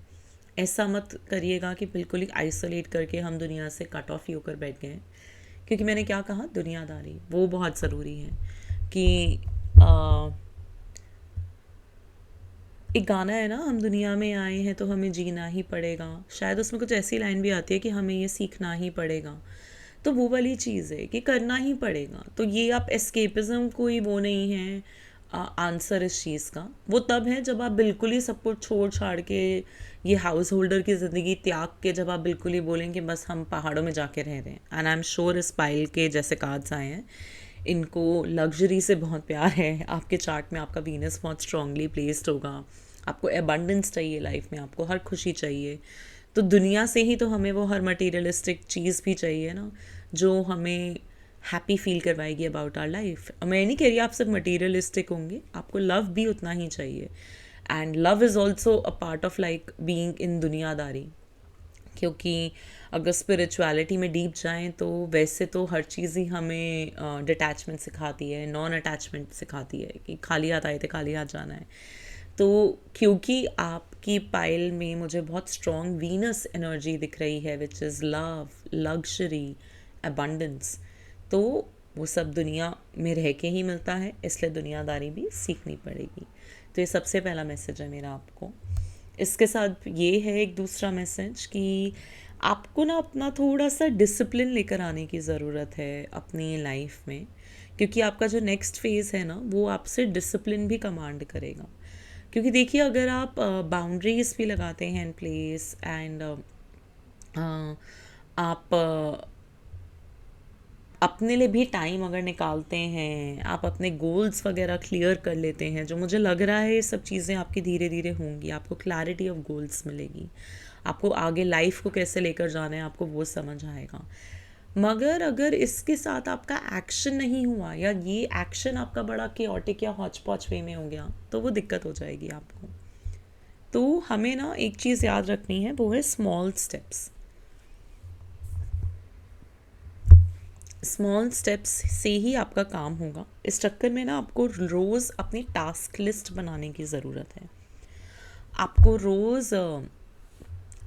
S1: ऐसा मत करिएगा कि बिल्कुल ही आइसोलेट करके हम दुनिया से कट ऑफ ही होकर बैठ गए। क्योंकि मैंने क्या कहा, दुनियादारी वो बहुत ज़रूरी है। कि एक गाना है ना, हम दुनिया में आए हैं तो हमें जीना ही पड़ेगा, शायद उसमें कुछ ऐसी लाइन भी आती है कि हमें ये सीखना ही पड़ेगा। तो वो वाली चीज़ है कि करना ही पड़ेगा। तो ये आप एस्केपिज़म कोई वो नहीं है आंसर इस चीज़ का। वो तब है जब आप बिल्कुल ही सब कुछ छोड़ छाड़ के, ये हाउस होल्डर की ज़िंदगी त्याग के, जब आप बिल्कुल ही बोलेंगे बस हम पहाड़ों में जाके रह रहे हैं। एंड आई एम श्योर इस पायल के जैसे कार्ड्स आए हैं, इनको लग्जरी से बहुत प्यार है। आपके चार्ट में आपका वीनस बहुत स्ट्रांगली प्लेस्ड होगा। आपको एबंडेंस चाहिए लाइफ में, आपको हर खुशी चाहिए। तो दुनिया से ही तो हमें वो हर मटेरियलिस्टिक चीज़ भी चाहिए ना, जो हमें हैप्पी फील करवाएगी अबाउट आवर लाइफ। मैं नहीं कह रही आप सब मटेरियलिस्टिक होंगे, आपको लव भी उतना ही चाहिए। And love is also a part of like being in दुनियादारी। क्योंकि अगर स्पिरिचुअलिटी में डीप जाएं तो वैसे तो हर चीज़ ही हमें डिटैचमेंट सिखाती है, नॉन अटैचमेंट सिखाती है कि खाली हाथ आए थे खाली हाथ जाना है। तो क्योंकि आपकी पाइल में मुझे बहुत स्ट्रॉन्ग वीनस एनर्जी दिख रही है, which is love, luxury, abundance, तो वो सब दुनिया में रह के ही मिलता है, इसलिए दुनियादारी भी सीखनी पड़ेगी। तो ये सबसे पहला मैसेज है मेरा आपको। इसके साथ ये है एक दूसरा मैसेज कि आपको ना अपना थोड़ा सा डिसिप्लिन लेकर आने की ज़रूरत है अपनी लाइफ में। क्योंकि आपका जो नेक्स्ट फेज़ है ना, वो आपसे डिसिप्लिन भी कमांड करेगा। क्योंकि देखिए, अगर आप बाउंड्रीज भी लगाते हैं इन प्लेस, एंड आप अपने लिए भी टाइम अगर निकालते हैं, आप अपने गोल्स वगैरह क्लियर कर लेते हैं, जो मुझे लग रहा है ये सब चीज़ें आपकी धीरे धीरे होंगी। आपको क्लैरिटी ऑफ गोल्स मिलेगी, आपको आगे लाइफ को कैसे लेकर जाना है आपको वो समझ आएगा। मगर अगर इसके साथ आपका एक्शन नहीं हुआ या ये एक्शन आपका बड़ा केओटिक या हॉच पॉच वे में हो गया तो वो दिक्कत हो जाएगी आपको। तो हमें ना एक चीज़ याद रखनी है, वो है स्मॉल स्टेप्स। स्मॉल स्टेप्स से ही आपका काम होगा। इस चक्कर में ना आपको रोज़ अपनी टास्क लिस्ट बनाने की ज़रूरत है। आपको रोज़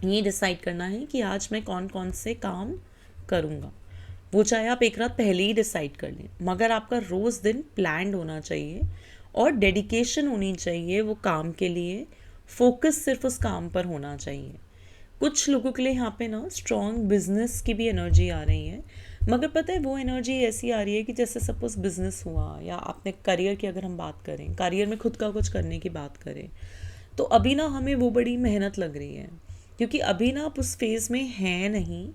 S1: ये डिसाइड करना है कि आज मैं कौन कौन से काम करूँगा। वो चाहे आप एक रात पहले ही डिसाइड कर लें, मगर आपका रोज़ दिन प्लान्ड होना चाहिए और डेडिकेशन होनी चाहिए वो काम के लिए। फोकस सिर्फ उस काम पर होना चाहिए। कुछ लोगों के लिए यहाँ पे ना स्ट्रॉन्ग बिजनेस की भी एनर्जी आ रही है, मगर पता है वो एनर्जी ऐसी आ रही है कि जैसे सपोज बिजनेस हुआ या आपने करियर की अगर हम बात करें, करियर में खुद का कुछ करने की बात करें, तो अभी ना हमें वो बड़ी मेहनत लग रही है, क्योंकि अभी ना आप उस फेज़ में हैं नहीं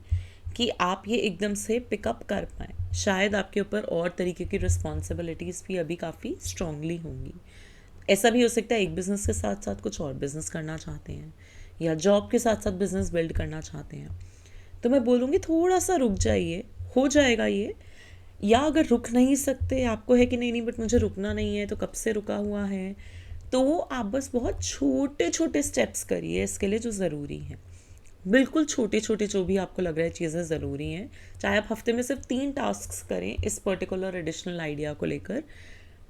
S1: कि आप ये एकदम से पिकअप कर पाएँ। शायद आपके ऊपर और तरीके की रिस्पॉन्सिबिलिटीज़ भी अभी काफ़ी स्ट्रांगली होंगी। ऐसा भी हो सकता है एक बिज़नेस के साथ साथ कुछ और बिज़नेस करना चाहते हैं, या जॉब के साथ साथ बिज़नेस बिल्ड करना चाहते हैं। तो मैं बोलूँगी थोड़ा सा रुक जाइए, हो जाएगा ये। या अगर रुक नहीं सकते, आपको है कि नहीं नहीं बट मुझे रुकना नहीं है, तो कब से रुका हुआ है, तो आप बस बहुत छोटे छोटे स्टेप्स करिए इसके लिए जो ज़रूरी है। बिल्कुल छोटे छोटे जो भी आपको लग रहा है चीज़ें ज़रूरी हैं। चाहे आप हफ्ते में सिर्फ 3 टास्क करें इस पर्टिकुलर एडिशनल आइडिया को लेकर,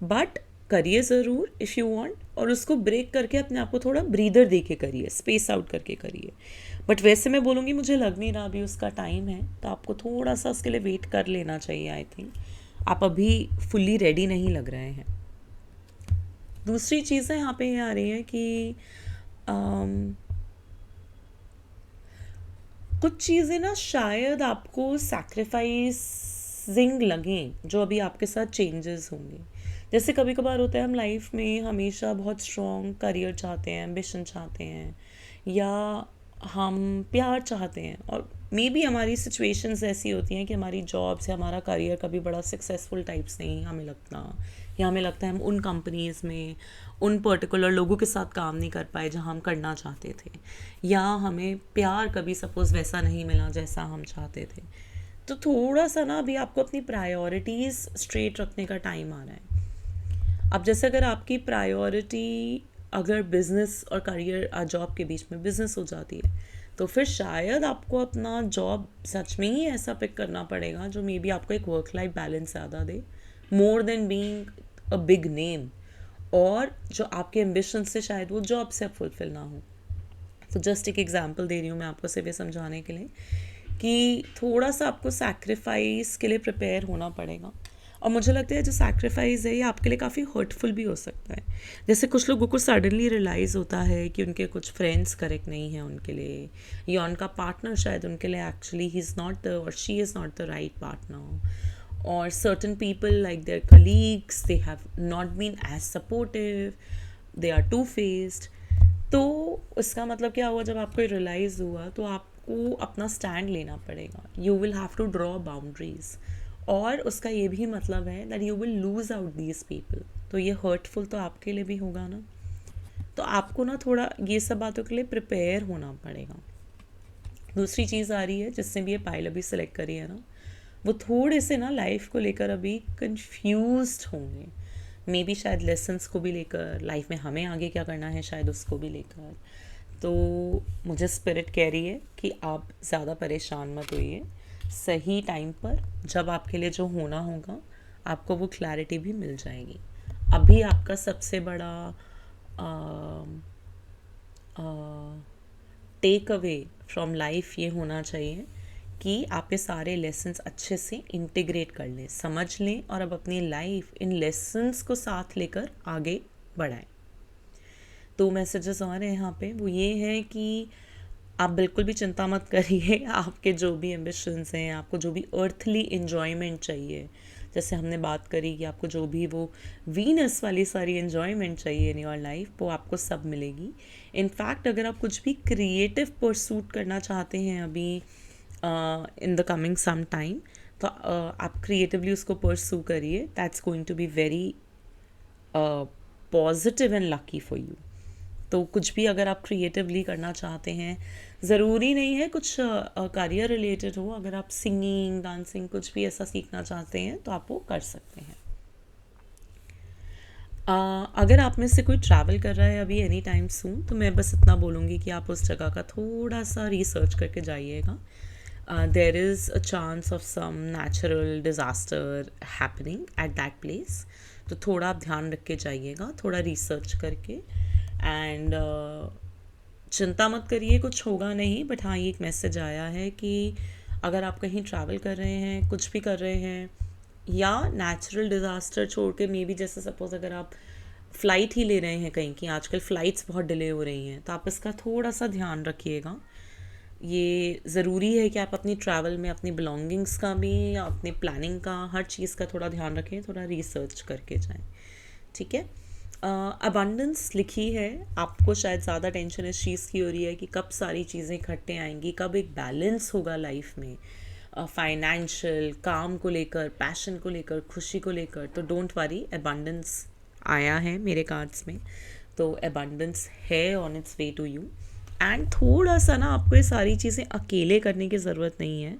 S1: बट करिए ज़रूर इफ़ यू वांट, और उसको ब्रेक करके अपने आप को थोड़ा ब्रीदर दे के करिए, स्पेस आउट करके करिए। बट वैसे मैं बोलूँगी मुझे लग नहीं रहा अभी उसका टाइम है, तो आपको थोड़ा सा उसके लिए वेट कर लेना चाहिए। आई थिंक आप अभी फुल्ली रेडी नहीं लग रहे हैं। दूसरी चीज़ें यहाँ पे ये आ रही हैं कि कुछ चीज़ें ना शायद आपको सैक्रिफाइसिंग लगें जो अभी आपके साथ चेंजेस होंगे। जैसे कभी कभार होता है हम लाइफ में हमेशा बहुत स्ट्रॉन्ग करियर चाहते हैं, एम्बिशन चाहते हैं, या हम प्यार चाहते हैं, और मे बी हमारी सिचुएशंस ऐसी होती हैं कि हमारी जॉब से हमारा करियर कभी बड़ा सक्सेसफुल टाइप्स नहीं हमें लगता, या हमें लगता है हम उन कंपनीज़ में उन पर्टिकुलर लोगों के साथ काम नहीं कर पाए जहाँ हम करना चाहते थे, या हमें प्यार कभी सपोज़ वैसा नहीं मिला जैसा हम चाहते थे। तो थोड़ा सा ना अभी आपको अपनी प्रायोरिटीज़ स्ट्रेट रखने का टाइम आ रहा है। अब जैसे अगर आपकी प्रायोरिटी अगर बिज़नेस और करियर जॉब के बीच में बिज़नेस हो जाती है, तो फिर शायद आपको अपना जॉब सच में ही ऐसा पिक करना पड़ेगा जो मे बी आपको एक वर्क लाइफ बैलेंस ज़्यादा दे, more than being a big name, और जो आपके एम्बिशन से शायद वो जॉब से फुलफिल ना हो। तो जस्ट एक एग्जांपल दे रही हूँ मैं आपको सिर्फ ये समझाने के लिए कि थोड़ा सा आपको सैक्रिफाइस के लिए प्रिपेयर होना पड़ेगा। और मुझे लगता है जो सैक्रिफाइस है ये आपके लिए काफ़ी हर्टफुल भी हो सकता है। जैसे कुछ लोगों को सडनली रियलाइज़ होता है कि उनके कुछ फ्रेंड्स करेक्ट नहीं हैं उनके लिए, या उनका पार्टनर शायद उनके लिए actually he is not the और she is not the right partner, और certain people like their colleagues they have not been as supportive, they are two faced. तो उसका मतलब क्या हुआ, जब आपको रियलाइज़ हुआ तो आपको अपना स्टैंड लेना पड़ेगा। You will have to draw boundaries, और उसका ये भी मतलब है that you will lose out these people. तो ये हर्टफुल तो आपके लिए भी होगा ना, तो आपको ना थोड़ा ये सब बातों के लिए प्रिपेयर होना पड़ेगा। दूसरी चीज़ आ रही है जिससे भी ये पाइल अभी सेलेक्ट करी है ना, वो थोड़े से ना लाइफ को लेकर अभी कंफ्यूज्ड होंगे, मे बी शायद लेसन्स को भी लेकर, लाइफ में हमें आगे क्या करना है शायद उसको भी लेकर। तो मुझे स्पिरिट कह रही है कि आप ज़्यादा परेशान मत होइए, सही टाइम पर जब आपके लिए जो होना होगा आपको वो क्लैरिटी भी मिल जाएगी। अभी आपका सबसे बड़ा टेक अवे फ्रॉम लाइफ ये होना चाहिए कि आप ये सारे लेसन्स अच्छे से इंटीग्रेट कर लें, समझ लें, और अब अपनी लाइफ इन लेसन्स को साथ लेकर आगे बढ़ाएं। तो मैसेजेस और हैं यहाँ पे, वो ये है कि आप बिल्कुल भी चिंता मत करिए। आपके जो भी एम्बिशंस हैं, आपको जो भी अर्थली इन्जॉयमेंट चाहिए, जैसे हमने बात करी कि आपको जो भी वो वीनस वाली सारी इन्जॉयमेंट चाहिए इन योर लाइफ, वो आपको सब मिलेगी। इनफैक्ट अगर आप कुछ भी क्रिएटिव परसूट करना चाहते हैं अभी in the coming some time, तो आप क्रिएटिवली उसको परसू करिए। That's going to be very positive and lucky for you. तो कुछ भी अगर आप क्रिएटिवली करना चाहते हैं ज़रूरी नहीं है कुछ करियर रिलेटेड हो, अगर आप सिंगिंग, डांसिंग कुछ भी ऐसा सीखना चाहते हैं तो आप वो कर सकते हैं। अगर आप में से कोई ट्रैवल कर रहा है अभी एनी टाइम सून, तो मैं बस इतना बोलूँगी कि आप उस जगह का थोड़ा सा रिसर्च करके जाइएगा। There is a chance of some natural disaster happening at that place, तो थोड़ा आप ध्यान रख के जाइएगा, थोड़ा रिसर्च करके। एंड चिंता मत करिए, कुछ होगा नहीं, बट हाँ, ये एक मैसेज आया है कि अगर आप कहीं ट्रैवल कर रहे हैं, कुछ भी कर रहे हैं, या नेचुरल डिज़ास्टर छोड़ के, मे बी जैसे सपोज़ अगर आप फ़्लाइट ही ले रहे हैं कहीं की, आजकल फ़्लाइट्स बहुत डिले हो रही हैं, तो आप इसका थोड़ा सा ध्यान रखिएगा। ये ज़रूरी है कि आप अपनी ट्रैवल में अपनी बिलोंगिंग्स का भी या अपनी प्लानिंग का, हर चीज़ का थोड़ा ध्यान रखें, थोड़ा रिसर्च करके जाएं, ठीक है। अबंडेंस लिखी है, आपको शायद ज़्यादा टेंशन इस चीज़ की हो रही है कि कब सारी चीज़ें इकट्ठे आएंगी, कब एक बैलेंस होगा लाइफ में, फाइनेंशियल, काम को लेकर, पैशन को लेकर, खुशी को लेकर। तो डोंट वरी, अबंडेंस आया है मेरे कार्ड्स में, तो अबंडेंस है on its way to you. And थोड़ा सा ना, आपको ये सारी चीज़ें अकेले करने की ज़रूरत नहीं है,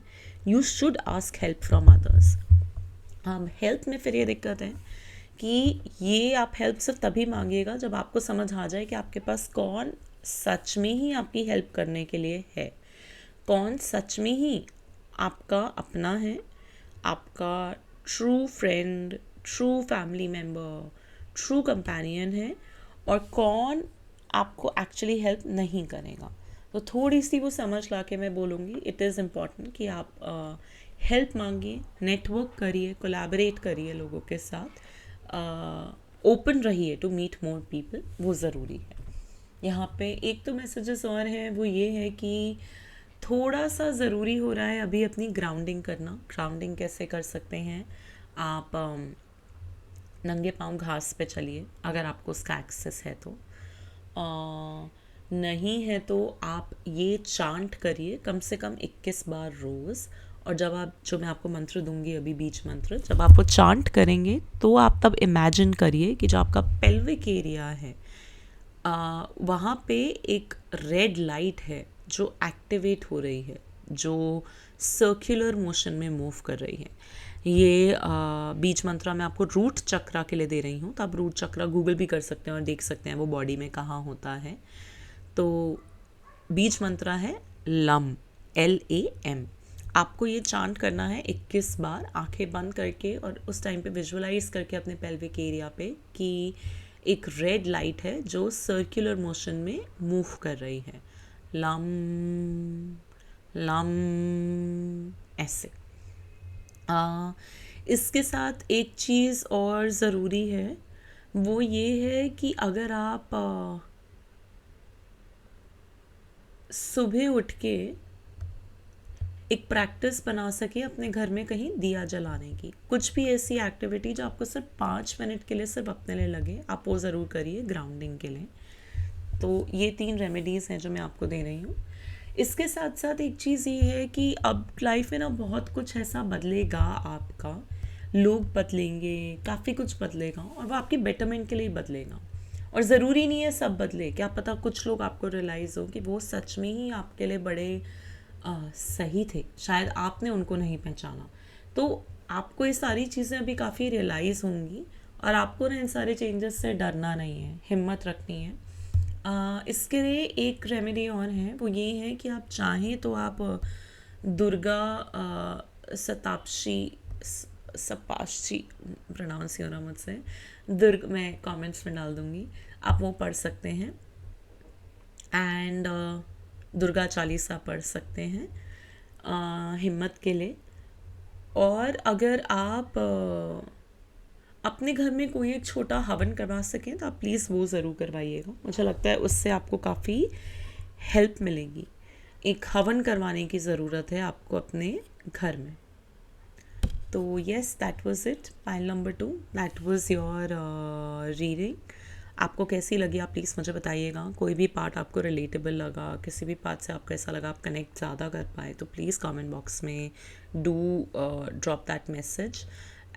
S1: you should ask help from others. Help में फिर ये दिक्कत है कि ये आप हेल्प सिर्फ तभी मांगिएगा जब आपको समझ आ जाए कि आपके पास कौन सच में ही आपकी हेल्प करने के लिए है, कौन सच में ही आपका अपना है, आपका true friend, true family member, true companion है, और कौन आपको एक्चुअली हेल्प नहीं करेगा। तो थोड़ी सी वो समझ ला के मैं बोलूँगी, इट इज़ इम्पॉर्टेंट कि आप हेल्प मांगिए, नेटवर्क करिए, कोलैबोरेट करिए लोगों के साथ, ओपन रहिए टू मीट मोर पीपल, वो ज़रूरी है। यहाँ पे एक तो मैसेजेस और हैं, वो ये है कि थोड़ा सा ज़रूरी हो रहा है अभी अपनी ग्राउंडिंग करना। ग्राउंडिंग कैसे कर सकते हैं आप? नंगे पाँव घास पे चलिए अगर आपको उसका एक्सेस है तो, नहीं है तो आप ये चांट करिए कम से कम 21 बार रोज़। और जब आप, जो मैं आपको मंत्र दूंगी अभी, बीच मंत्र, जब आप वो चांट करेंगे तो आप तब इमेजिन करिए कि जो आपका पेल्विक एरिया है, वहाँ पे एक रेड लाइट है जो एक्टिवेट हो रही है, जो सर्कुलर मोशन में मूव कर रही है। ये बीज मंत्रा मैं आपको रूट चक्रा के लिए दे रही हूँ, तो आप रूट चक्रा गूगल भी कर सकते हैं और देख सकते हैं वो बॉडी में कहाँ होता है। तो बीज मंत्रा है लम, LAM। आपको ये चांट करना है 21 बार, आंखें बंद करके, और उस टाइम पे विजुअलाइज करके अपने पेल्विक एरिया पे कि एक रेड लाइट है जो सर्कुलर मोशन में मूव कर रही है, लम लम, ऐसे। इसके साथ एक चीज़ और ज़रूरी है, वो ये है कि अगर आप सुबह उठ के एक प्रैक्टिस बना सके अपने घर में कहीं दिया जलाने की, कुछ भी ऐसी एक्टिविटी जो आपको सिर्फ 5 मिनट के लिए सिर्फ अपने लिए लगे, आप वो ज़रूर करिए ग्राउंडिंग के लिए। तो ये 3 रेमेडीज़ हैं जो मैं आपको दे रही हूँ। इसके साथ साथ एक चीज़ ये है कि अब लाइफ में ना बहुत कुछ ऐसा बदलेगा आपका, लोग बदलेंगे, काफ़ी कुछ बदलेगा, और वो आपके बेटरमेंट के लिए बदलेगा। और ज़रूरी नहीं है सब बदले, क्या पता कुछ लोग आपको रियलाइज़ हो कि वो सच में ही आपके लिए बड़े सही थे, शायद आपने उनको नहीं पहचाना। तो आपको ये सारी चीज़ें अभी काफ़ी रियलाइज़ होंगी, और आपको ना इन सारे चेंजेस से डरना नहीं है, हिम्मत रखनी है। इसके लिए एक रेमेडी और है, वो ये है कि आप चाहें तो आप दुर्गा सपाशी प्रोनाउंस हो रहा मुझसे, दुर्ग, मैं कमेंट्स में डाल दूँगी, आप वो पढ़ सकते हैं। एंड दुर्गा चालीसा पढ़ सकते हैं हिम्मत के लिए। और अगर आप अपने घर में कोई एक छोटा हवन करवा सकें तो आप प्लीज़ वो ज़रूर करवाइएगा, मुझे लगता है उससे आपको काफ़ी हेल्प मिलेगी। एक हवन करवाने की ज़रूरत है आपको अपने घर में। तो yes, that was it, pile number 2, that was your reading. आपको कैसी लगी आप प्लीज़ मुझे बताइएगा। कोई भी पार्ट आपको रिलेटेबल लगा, किसी भी पार्ट से आपको ऐसा लगा आप कनेक्ट ज़्यादा कर पाए, तो प्लीज़ कमेंट बॉक्स में do drop that message,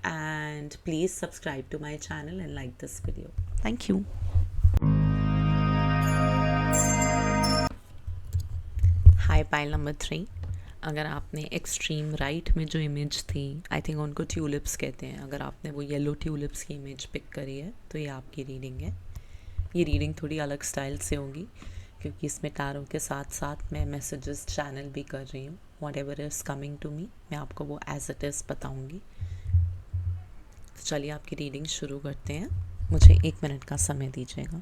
S1: and please subscribe to my channel and like this video. Thank you. Hi pile number 3। अगर आपने एक्सट्रीम राइट में जो इमेज थी, आई थिंक उनको ट्यूलिप्स कहते हैं, अगर आपने वो येलो ट्यूलिप्स की इमेज पिक करी है तो ये आपकी रीडिंग है। ये रीडिंग थोड़ी अलग स्टाइल से होगी क्योंकि इसमें टैरो के साथ साथ मैं मैसेजेस चैनल भी कर रही हूँ। Whatever is coming to me मैं आपको वो एज इट इज़ बताऊँगी। तो चलिए आपकी रीडिंग शुरू करते हैं। मुझे 1 मिनट का समय दीजिएगा।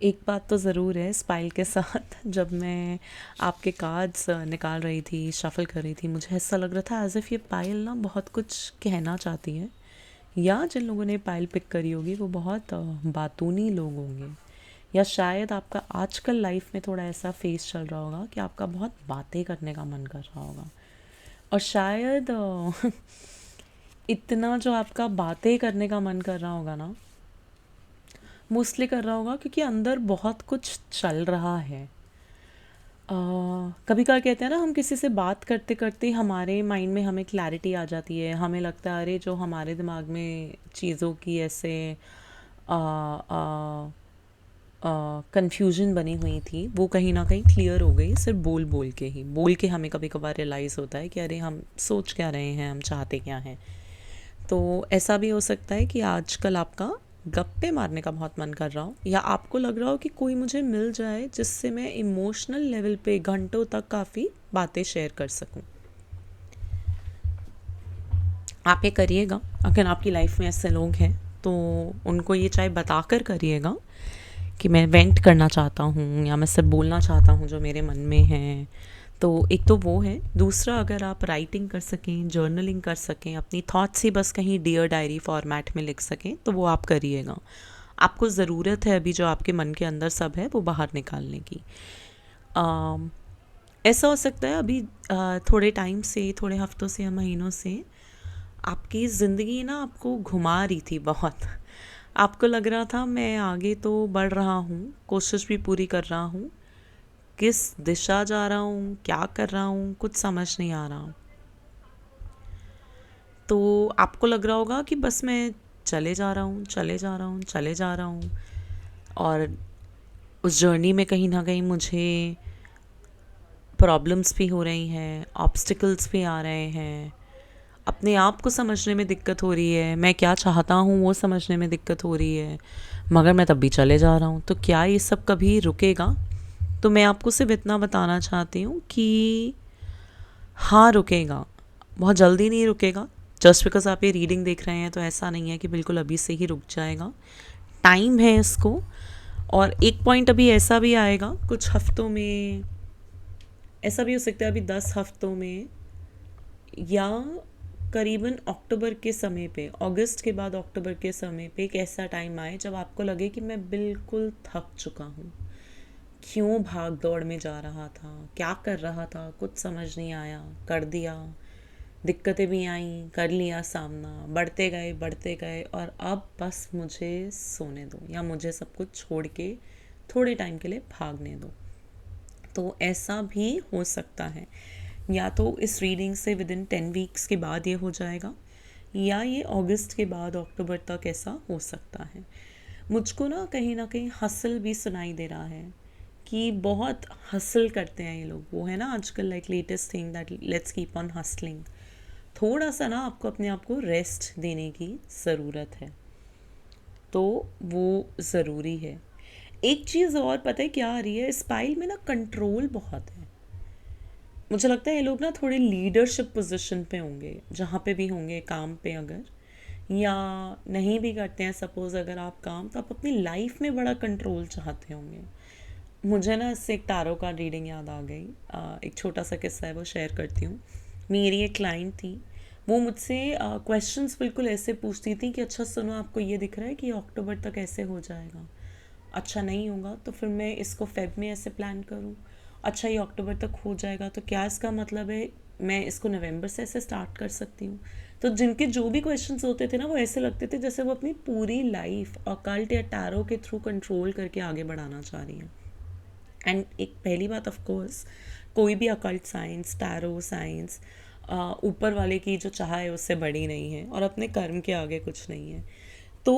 S1: एक बात तो ज़रूर है इस पाइल के साथ, जब मैं आपके कार्ड्स निकाल रही थी, शफल कर रही थी, मुझे ऐसा लग रहा था एज इफ़ ये पाइल ना बहुत कुछ कहना चाहती है, या जिन लोगों ने पाइल पिक करी होगी वो बहुत बातूनी लोग होंगे, या शायद आपका आजकल लाइफ में थोड़ा ऐसा फेस चल रहा होगा कि आपका बहुत बातें करने का मन कर रहा होगा। और शायद इतना जो आपका बातें करने का मन कर रहा होगा ना, मोस्टली कर रहा होगा क्योंकि अंदर बहुत कुछ चल रहा है। कभी कभी कहते हैं ना, हम किसी से बात करते करते हमारे माइंड में हमें क्लैरिटी आ जाती है, हमें लगता है अरे जो हमारे दिमाग में चीज़ों की ऐसे कन्फ्यूजन बनी हुई थी वो कहीं ना कहीं क्लियर हो गई, सिर्फ बोल बोल के ही। बोल के हमें कभी कभार रियलाइज़ होता है कि अरे हम सोच क्या रहे हैं, हम चाहते क्या हैं। तो ऐसा भी हो सकता है कि आजकल आपका गप्पे मारने का बहुत मन कर रहा हो, या आपको लग रहा हो कि कोई मुझे मिल जाए जिससे मैं इमोशनल लेवल पे घंटों तक काफ़ी बातें शेयर कर सकूं। आप ये करिएगा। अगर आपकी लाइफ में ऐसे लोग हैं तो उनको ये चाहे बताकर करिएगा कि मैं वेंट करना चाहता हूँ या मैं सिर्फ बोलना चाहता हूँ जो मेरे मन में है। तो एक तो वो है। दूसरा, अगर आप राइटिंग कर सकें, जर्नलिंग कर सकें, अपनी थॉट्स ही बस कहीं डियर डायरी फॉर्मेट में लिख सकें तो वो आप करिएगा। आपको ज़रूरत है अभी जो आपके मन के अंदर सब है वो बाहर निकालने की। ऐसा हो सकता है अभी थोड़े टाइम से, थोड़े हफ्तों से या महीनों से आपकी ज़िंदगी ना आपको घुमा रही थी बहुत। आपको लग रहा था मैं आगे तो बढ़ रहा हूँ, कोशिश भी पूरी कर रहा हूँ, किस दिशा जा रहा हूँ, क्या कर रहा हूँ, कुछ समझ नहीं आ रहा। तो आपको लग रहा होगा कि बस मैं चले जा रहा हूँ, चले जा रहा हूँ, चले जा रहा हूँ, और उस जर्नी में कहीं ना कहीं मुझे प्रॉब्लम्स भी हो रही हैं, ऑब्स्टिकल्स भी आ रहे हैं, अपने आप को समझने में दिक्कत हो रही है, मैं क्या चाहता हूँ वो समझने में दिक्कत हो रही है, मगर मैं तब भी चले जा रहा हूँ। तो क्या ये सब कभी रुकेगा? तो मैं आपको सिर्फ इतना बताना चाहती हूँ कि हाँ, रुकेगा। बहुत जल्दी नहीं रुकेगा। जस्ट बिकॉज आप ये रीडिंग देख रहे हैं तो ऐसा नहीं है कि बिल्कुल अभी से ही रुक जाएगा। टाइम है इसको। और एक पॉइंट अभी ऐसा भी आएगा कुछ हफ्तों में, ऐसा भी हो सकता है अभी 10 हफ्तों में, या करीबन अक्टूबर के समय पे, अगस्त के बाद अक्टूबर के समय पे एक ऐसा टाइम आए जब आपको लगे कि मैं बिल्कुल थक चुका हूँ। क्यों भाग दौड़ में जा रहा था, क्या कर रहा था, कुछ समझ नहीं आया, कर दिया, दिक्कतें भी आईं, कर लिया सामना, बढ़ते गए और अब बस मुझे सोने दो, या मुझे सब कुछ छोड़ के थोड़े टाइम के लिए भागने दो। तो ऐसा भी हो सकता है। या तो इस रीडिंग से विद इन 10 वीक्स के बाद ये हो जाएगा, या ये अगस्त के बाद अक्टूबर तक ऐसा हो सकता है। मुझको ना कहीं हसल भी सुनाई दे रहा है कि बहुत हसल करते हैं ये लोग। वो है ना आजकल like latest thing that let's keep on hustling. थोड़ा सा ना आपको अपने आप को रेस्ट देने की ज़रूरत है, तो वो ज़रूरी है। एक चीज़ और पता है क्या आ रही है, स्पाइल में ना कंट्रोल बहुत है। मुझे लगता है ये लोग ना थोड़े लीडरशिप पोजीशन पे होंगे, जहाँ पे भी होंगे काम पे, अगर या नहीं भी करते हैं सपोज़ अगर आप काम, तो आप अपनी लाइफ में बड़ा कंट्रोल चाहते होंगे। मुझे ना इससे एक टारो का रीडिंग याद आ गई। एक छोटा सा किस्सा है, वो शेयर करती हूँ। मेरी एक क्लाइंट थी, वो मुझसे क्वेश्चंस बिल्कुल ऐसे पूछती थी कि अच्छा सुनो, आपको ये दिख रहा है कि अक्टूबर तक ऐसे हो जाएगा? अच्छा नहीं होगा तो फिर मैं इसको फेब में ऐसे प्लान करूँ। अच्छा ये अक्टूबर तक हो जाएगा तो क्या इसका मतलब है मैं इसको नवंबर से ऐसे स्टार्ट कर सकती हूँ? तो जिनके जो भी क्वेश्चंस होते थे ना, वो ऐसे लगते थे जैसे वो अपनी पूरी लाइफ अकल्ट या टैरो के थ्रू कंट्रोल करके आगे बढ़ाना चाह रही हैं। एंड एक पहली बात, ऑफ कोर्स कोई भी अकल्ट साइंस, टैरो साइंस ऊपर वाले की जो चाह है उससे बड़ी नहीं है, और अपने कर्म के आगे कुछ नहीं है। तो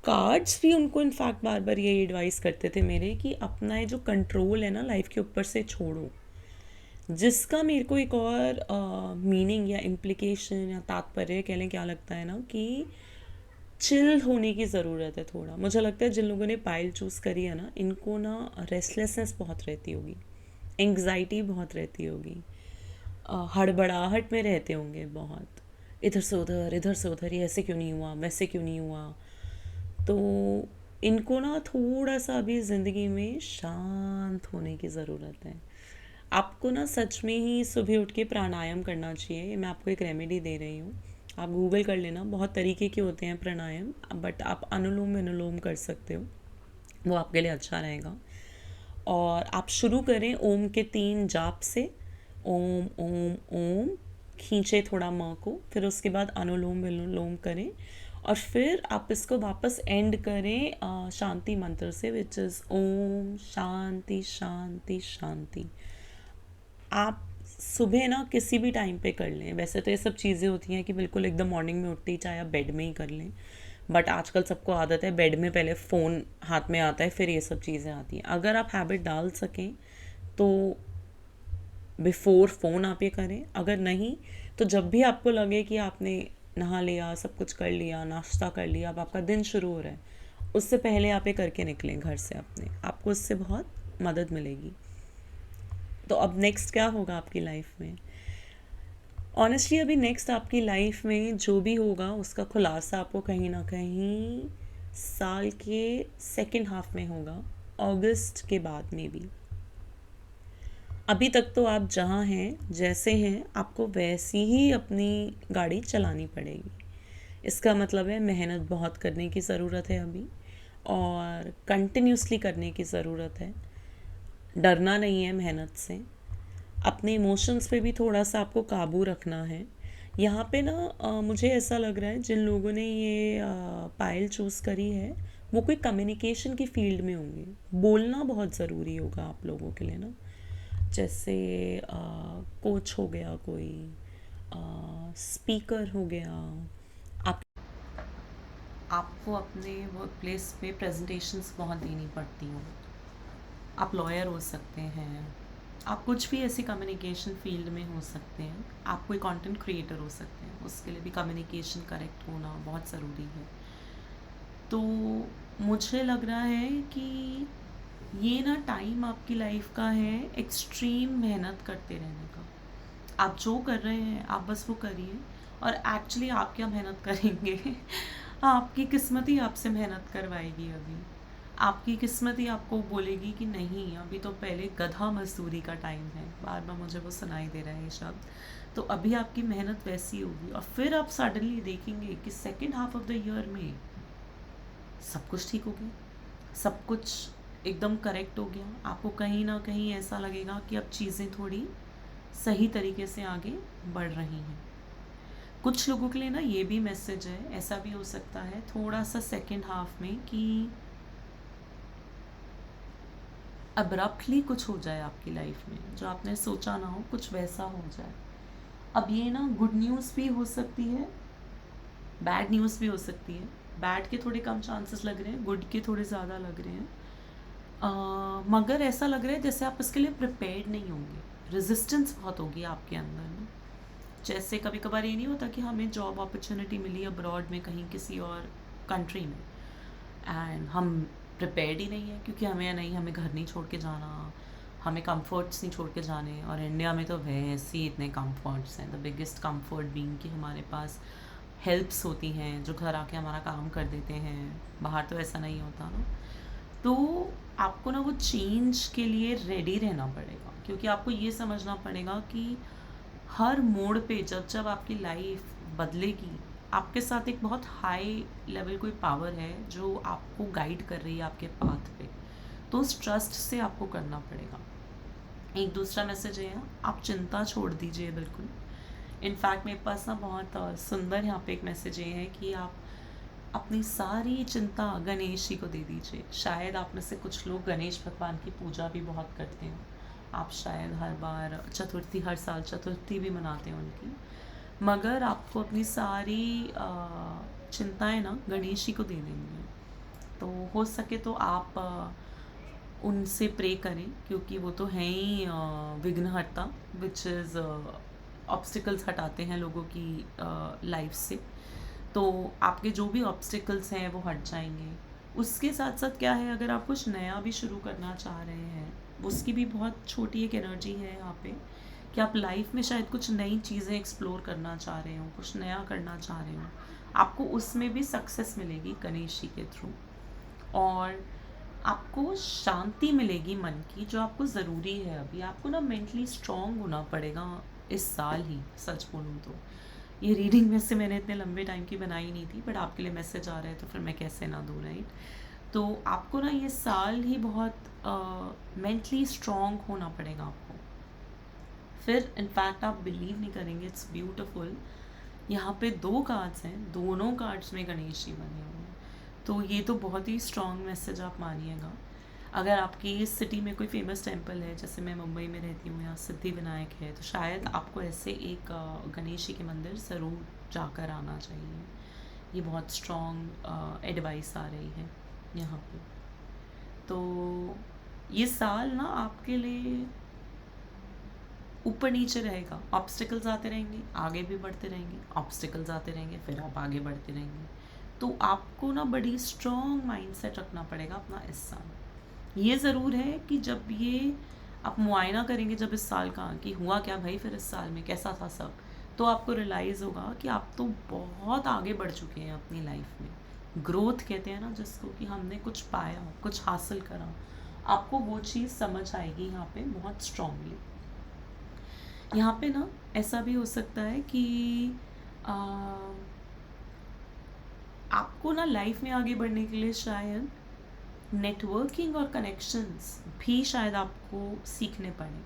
S1: कार्ड्स भी उनको इनफैक्ट बार बार ये एडवाइस करते थे मेरे कि अपना ये जो कंट्रोल है ना लाइफ के ऊपर से छोड़ो, जिसका मेरे को एक और मीनिंग या इम्प्लिकेशन या तात्पर्य कह लें क्या लगता है ना कि चिल होने की ज़रूरत है थोड़ा। मुझे लगता है जिन लोगों ने पायल चूज़ करी है ना, इनको ना रेस्टलेसनेस बहुत रहती होगी, एंग्जाइटी बहुत रहती होगी, हड़बड़ाहट में रहते होंगे बहुत, इधर से उधर, ये ऐसे क्यों नहीं हुआ, वैसे क्यों नहीं हुआ। तो इनको ना थोड़ा सा अभी ज़िंदगी में शांत होने की ज़रूरत है। आपको ना सच में ही सुबह उठ के प्राणायाम करना चाहिए। ये मैं आपको एक रेमेडी दे रही हूँ, आप गूगल कर लेना, बहुत तरीके के होते हैं प्राणायाम, बट आप अनुलोम विलोम कर सकते हो, वो आपके लिए अच्छा रहेगा। और आप शुरू करें ओम के 3 जाप से, ओम ओम ओम, खींचे थोड़ा माँ को, फिर उसके बाद अनुलोम विलोम करें, और फिर आप इसको वापस एंड करें शांति मंत्र से, विच इज़ ओम शांति शांति शांति। आप सुबह ना किसी भी टाइम पे कर लें। वैसे तो ये सब चीज़ें होती हैं कि बिल्कुल एकदम मॉर्निंग में उठते ही चाहे आप बेड में ही कर लें, बट आजकल सबको आदत है बेड में पहले फ़ोन हाथ में आता है फिर ये सब चीज़ें आती हैं। अगर आप हैबिट डाल सकें तो बिफोर फ़ोन आप ये करें, अगर नहीं तो जब भी आपको लगे कि आपने नहा लिया, सब कुछ कर लिया, नाश्ता कर लिया, अब आपका दिन शुरू हो रहा है, उससे पहले आप ये करके निकलें घर से अपने, आपको उससे बहुत मदद मिलेगी। तो अब नेक्स्ट क्या होगा आपकी लाइफ में? ऑनेस्टली अभी नेक्स्ट आपकी लाइफ में जो भी होगा उसका खुलासा आपको कहीं ना कहीं साल के सेकंड हाफ में होगा, अगस्त के बाद में भी। अभी तक तो आप जहाँ हैं जैसे हैं आपको वैसी ही अपनी गाड़ी चलानी पड़ेगी। इसका मतलब है मेहनत बहुत करने की ज़रूरत है अभी, और कंटिन्यूसली करने की ज़रूरत है। डरना नहीं है मेहनत से। अपने इमोशंस पे भी थोड़ा सा आपको काबू रखना है। यहाँ पे ना मुझे ऐसा लग रहा है जिन लोगों ने ये पायल चूज़ करी है वो कोई कम्युनिकेशन की फील्ड में होंगे। बोलना बहुत ज़रूरी होगा आप लोगों के लिए ना, जैसे कोच हो गया, कोई स्पीकर हो गया। आप आपको अपने वर्क प्लेस पे प्रेजेंटेशंस बहुत देनी पड़ती हो, आप लॉयर हो सकते हैं, आप कुछ भी ऐसी कम्युनिकेशन फील्ड में हो सकते हैं, आप कोई कंटेंट क्रिएटर हो सकते हैं, उसके लिए भी कम्युनिकेशन करेक्ट होना बहुत ज़रूरी है। तो मुझे लग रहा है कि ये ना टाइम आपकी लाइफ का है एक्सट्रीम मेहनत करते रहने का। आप जो कर रहे हैं आप बस वो करिए, और एक्चुअली आप क्या मेहनत करेंगे आपकी किस्मत ही आपसे मेहनत करवाएगी। अभी आपकी किस्मत ही आपको बोलेगी कि नहीं, अभी तो पहले गधा मजदूरी का टाइम है। बार बार मुझे वो सुनाई दे रहा है ये शब्द। तो अभी आपकी मेहनत वैसी होगी, और फिर आप सडनली देखेंगे कि second half of the year में सब कुछ ठीक हो गया, सब कुछ एकदम करेक्ट हो गया। आपको कहीं ना कहीं ऐसा लगेगा कि अब चीज़ें थोड़ी सही तरीके से आगे बढ़ रही हैं। कुछ लोगों के लिए ना ये भी मैसेज है, ऐसा भी हो सकता है थोड़ा सा सेकेंड हाफ में कि अब्रप्टली कुछ हो जाए आपकी लाइफ में, जो आपने सोचा ना हो कुछ वैसा हो जाए। अब ये ना गुड न्यूज़ भी हो सकती है, बैड न्यूज़ भी हो सकती है। बैड के थोड़े कम चांसेस लग रहे हैं, गुड के थोड़े ज़्यादा लग रहे हैं। मगर ऐसा लग रहा है जैसे आप इसके लिए प्रिपेयर्ड नहीं होंगे, रेजिस्टेंस बहुत होगी आपके अंदर ना। जैसे कभी कभार ये नहीं होता कि हमें जॉब अपॉर्चुनिटी मिली अब्रॉड में, कहीं किसी और कंट्री में, एंड हम प्रिपेयर्ड ही नहीं है, क्योंकि हमें घर नहीं छोड़ के जाना, हमें कंफर्ट्स नहीं छोड़ के जाने। और इंडिया में तो वैसे ही इतने कंफर्ट्स हैं, द बिगेस्ट कंफर्ट बीइंग कि हमारे पास हेल्प्स होती हैं जो घर आके हमारा काम कर देते हैं। बाहर तो ऐसा नहीं होता ना। तो आपको ना वो चेंज के लिए रेडी रहना पड़ेगा, क्योंकि आपको ये समझना पड़ेगा कि हर मोड़ पे जब जब आपकी लाइफ बदलेगी, आपके साथ एक बहुत हाई लेवल कोई पावर है जो आपको गाइड कर रही है आपके पाथ पे। तो उस ट्रस्ट से आपको करना पड़ेगा। एक दूसरा मैसेज है, आप चिंता छोड़ दीजिए बिल्कुल। इनफैक्ट मेरे पास ना बहुत सुंदर यहाँ पे एक मैसेज ये है कि आप अपनी सारी चिंता गणेश जी को दे दीजिए। शायद आप में से कुछ लोग गणेश भगवान की पूजा भी बहुत करते हैं, आप शायद हर बार चतुर्थी, हर साल चतुर्थी भी मनाते हैं उनकी। मगर आपको अपनी सारी चिंताएं ना गणेश जी को दे देंगे। तो हो सके तो आप उनसे प्रे करें, क्योंकि वो तो हैं ही विघ्नहर्ता, विच इज़ ऑब्स्टिकल्स हटाते हैं लोगों की लाइफ से। तो आपके जो भी ऑब्स्टिकल्स हैं वो हट जाएंगे। उसके साथ साथ क्या है, अगर आप कुछ नया भी शुरू करना चाह रहे हैं, उसकी भी बहुत छोटी एक एनर्जी है यहाँ पे, कि आप लाइफ में शायद कुछ नई चीज़ें एक्सप्लोर करना चाह रहे हो, कुछ नया करना चाह रहे हो, आपको उसमें भी सक्सेस मिलेगी गणेश जी के थ्रू। और आपको शांति मिलेगी मन की, जो आपको ज़रूरी है। अभी आपको ना मेंटली स्ट्रांग होना पड़ेगा इस साल ही, सच बोलूँ तो। ये रीडिंग में से मैंने इतने लंबे टाइम की बनाई नहीं थी, बट आपके लिए मैसेज आ रहा है तो फिर मैं कैसे ना दूँ, राइट। तो आपको ना ये साल ही बहुत मेंटली स्ट्रांग होना पड़ेगा आपको। फिर इनफैक्ट आप बिलीव नहीं करेंगे, इट्स ब्यूटिफुल। यहाँ पे 2 कार्ड्स हैं, दोनों कार्ड्स में गणेश जी बने हुए हैं। तो ये तो बहुत ही स्ट्रॉन्ग मैसेज आप मानिएगा। अगर आपकी इस सिटी में कोई फेमस टेम्पल है, जैसे मैं मुंबई में रहती हूँ, यहाँ सिद्धि विनायक है, तो शायद आपको ऐसे एक गणेश जी के मंदिर ज़रूर जाकर आना चाहिए। ये बहुत स्ट्रॉन्ग एडवाइस आ रही है यहाँ पे। तो ये साल ना आपके लिए ऊपर नीचे रहेगा, ऑब्स्टिकल्स आते रहेंगे, आगे भी बढ़ते रहेंगे, ऑब्स्टिकल्स आते रहेंगे, फिर आप आगे बढ़ते रहेंगे। तो आपको ना बड़ी स्ट्रॉन्ग माइंडसेट रखना पड़ेगा अपना इस साल। ये ज़रूर है कि जब ये आप मुआयना करेंगे जब इस साल का कि हुआ क्या भाई, फिर इस साल में कैसा था सब, तो आपको रियलाइज़ होगा कि आप तो बहुत आगे बढ़ चुके हैं अपनी लाइफ में। ग्रोथ कहते हैं ना जिसको, कि हमने कुछ पाया, कुछ हासिल करा, आपको वो चीज़ समझ आएगी यहाँ पे बहुत स्ट्रांगली। यहाँ पे ना ऐसा भी हो सकता है कि आ, आपको ना लाइफ में आगे बढ़ने के लिए शायद नेटवर्किंग और कनेक्शंस भी शायद आपको सीखने पड़े,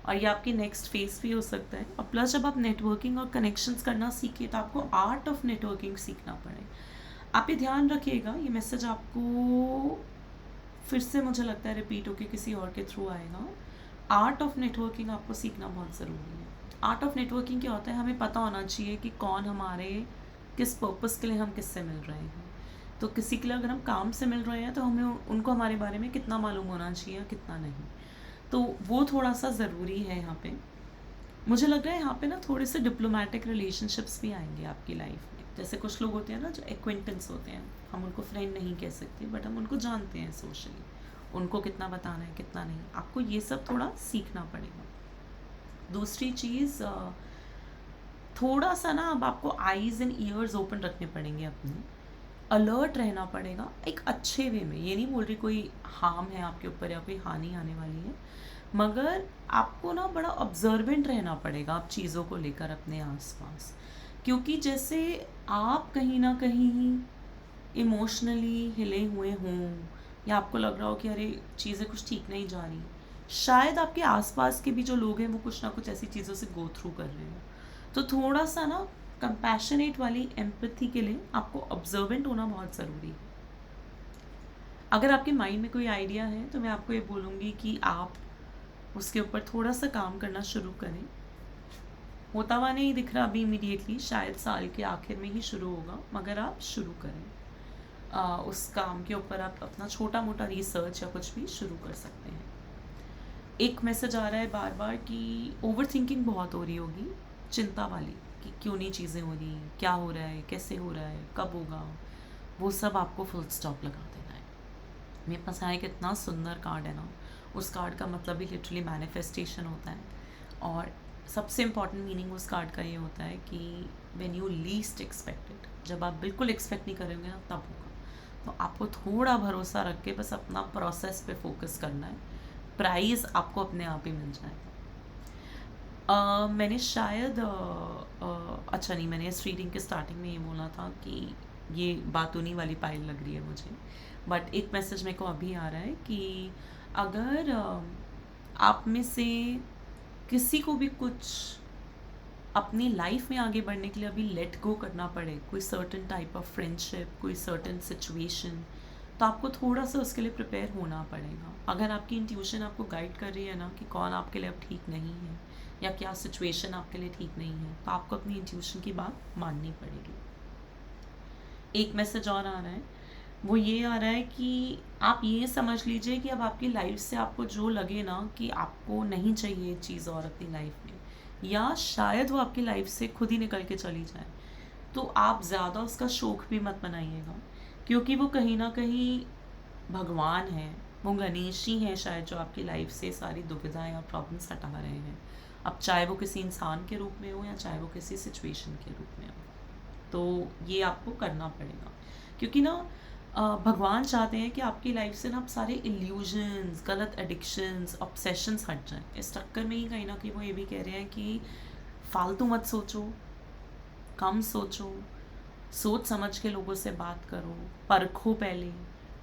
S1: और ये आपकी नेक्स्ट फेज भी हो सकता है। और प्लस जब आप नेटवर्किंग और कनेक्शंस करना सीखिए तो आपको आर्ट ऑफ नेटवर्किंग सीखना पड़े। आप ये ध्यान रखिएगा, ये मैसेज आपको फिर से मुझे लगता है रिपीट होकर किसी और के थ्रू आएगा। आर्ट ऑफ नेटवर्किंग आपको सीखना बहुत ज़रूरी है। आर्ट ऑफ नेटवर्किंग क्या होता है, हमें पता होना चाहिए कि कौन हमारे किस पर्पस के लिए हम किससे मिल रहे हैं। तो किसी के लिए अगर हम काम से मिल रहे हैं तो हमें उनको हमारे बारे में कितना मालूम होना चाहिए, कितना नहीं। तो वो थोड़ा सा ज़रूरी है यहाँ पे। मुझे लग रहा है यहाँ पे ना थोड़े से डिप्लोमेटिक रिलेशनशिप्स भी आएंगे आपकी लाइफ में। जैसे कुछ लोग होते हैं ना जो एक्वेंटेंस होते हैं, हम उनको फ्रेंड नहीं कह सकते, बट हम उनको जानते हैं सोशली, उनको कितना बताना है कितना नहीं, आपको ये सब थोड़ा सीखना पड़ेगा। दूसरी चीज़, थोड़ा सा ना अब आपको आईज़ एंड ईयर्स ओपन रखने पड़ेंगे अपने, अलर्ट रहना पड़ेगा एक अच्छे वे में। ये नहीं बोल रही कोई हार्म है आपके ऊपर या कोई हानि आने वाली है, मगर आपको ना बड़ा ऑब्जर्वेंट रहना पड़ेगा आप चीज़ों को लेकर अपने आसपास। क्योंकि जैसे आप कहीं ना कहीं इमोशनली हिले हुए हों, या आपको लग रहा हो कि अरे चीज़ें कुछ ठीक नहीं जा रही, शायद आपके आसपास के भी जो लोग हैं वो कुछ ना कुछ ऐसी चीज़ों से गो थ्रू कर रहे हो। तो थोड़ा सा ना कंपैशनेट वाली एम्पैथी के लिए आपको ऑब्जर्वेंट होना बहुत ज़रूरी है। अगर आपके माइंड में कोई आइडिया है तो मैं आपको ये बोलूँगी कि आप उसके ऊपर थोड़ा सा काम करना शुरू करें। होता हुआ नहीं दिख रहा अभी इमीडिएटली, शायद साल के आखिर में ही शुरू होगा, मगर आप शुरू करें। उस काम के ऊपर आप अपना छोटा मोटा रिसर्च या कुछ भी शुरू कर सकते हैं। एक मैसेज आ रहा है बार बार कि ओवर थिंकिंग बहुत हो रही होगी, चिंता वाली, कि क्यों नहीं चीज़ें हो रही, क्या हो रहा है, कैसे हो रहा है, कब होगा, वो सब आपको फुल स्टॉप लगा देना है। मेरे पास आया कि इतना सुंदर कार्ड है ना, उस कार्ड का मतलब भी लिटरली मैनिफेस्टेशन होता है। और सबसे इम्पॉर्टेंट मीनिंग उस कार्ड का ये होता है कि व्हेन यू लीस्ट एक्सपेक्टेड, जब आप बिल्कुल एक्सपेक्ट नहीं करेंगे ना तब होगा। तो आपको थोड़ा भरोसा रख के बस अपना प्रोसेस पे फोकस करना है, प्राइज़ आपको अपने आप ही मिल जाएगा। मैंने शायद अच्छा नहीं, मैंने इस रीडिंग के स्टार्टिंग में ये बोला था कि ये बातूनी वाली पाइल लग रही है मुझे, बट एक मैसेज मेरे को अभी आ रहा है कि अगर आप में से किसी को भी कुछ अपनी लाइफ में आगे बढ़ने के लिए अभी लेट गो करना पड़े, कोई सर्टेन टाइप ऑफ फ्रेंडशिप, कोई सर्टेन सिचुएशन, तो आपको थोड़ा सा उसके लिए प्रिपेयर होना पड़ेगा। अगर आपकी इंट्यूशन आपको गाइड कर रही है ना कि कौन आपके लिए अब ठीक नहीं है या क्या सिचुएशन आपके लिए ठीक नहीं है, तो आपको अपनी इंट्यूशन की बात माननी पड़ेगी। एक मैसेज और आ रहा है, वो ये आ रहा है कि आप ये समझ लीजिए कि अब आपकी लाइफ से आपको जो लगे ना कि आपको नहीं चाहिए चीज़ और अपनी लाइफ में, या शायद वो आपकी लाइफ से खुद ही निकल के चली जाए, तो आप ज़्यादा उसका शौक भी मत बनाइएगा, क्योंकि वो कहीं ना कहीं भगवान है, वो गणेश ही हैं शायद, जो आपकी लाइफ से सारी दुविधाएं और प्रॉब्लम्स हटा रहे हैं। अब चाहे वो किसी इंसान के रूप में हो या चाहे वो किसी सिचुएशन के रूप में हो, तो ये आपको करना पड़ेगा, क्योंकि ना भगवान चाहते हैं कि आपकी लाइफ से ना आप सारे इल्यूजन्स, गलत एडिक्शंस, ऑब्सेशंस हट जाएं। इस चक्कर में ही कहीं ना कहीं वो ये भी कह रहे हैं कि फालतू मत सोचो, कम सोचो, सोच समझ के लोगों से बात करो, परखो पहले,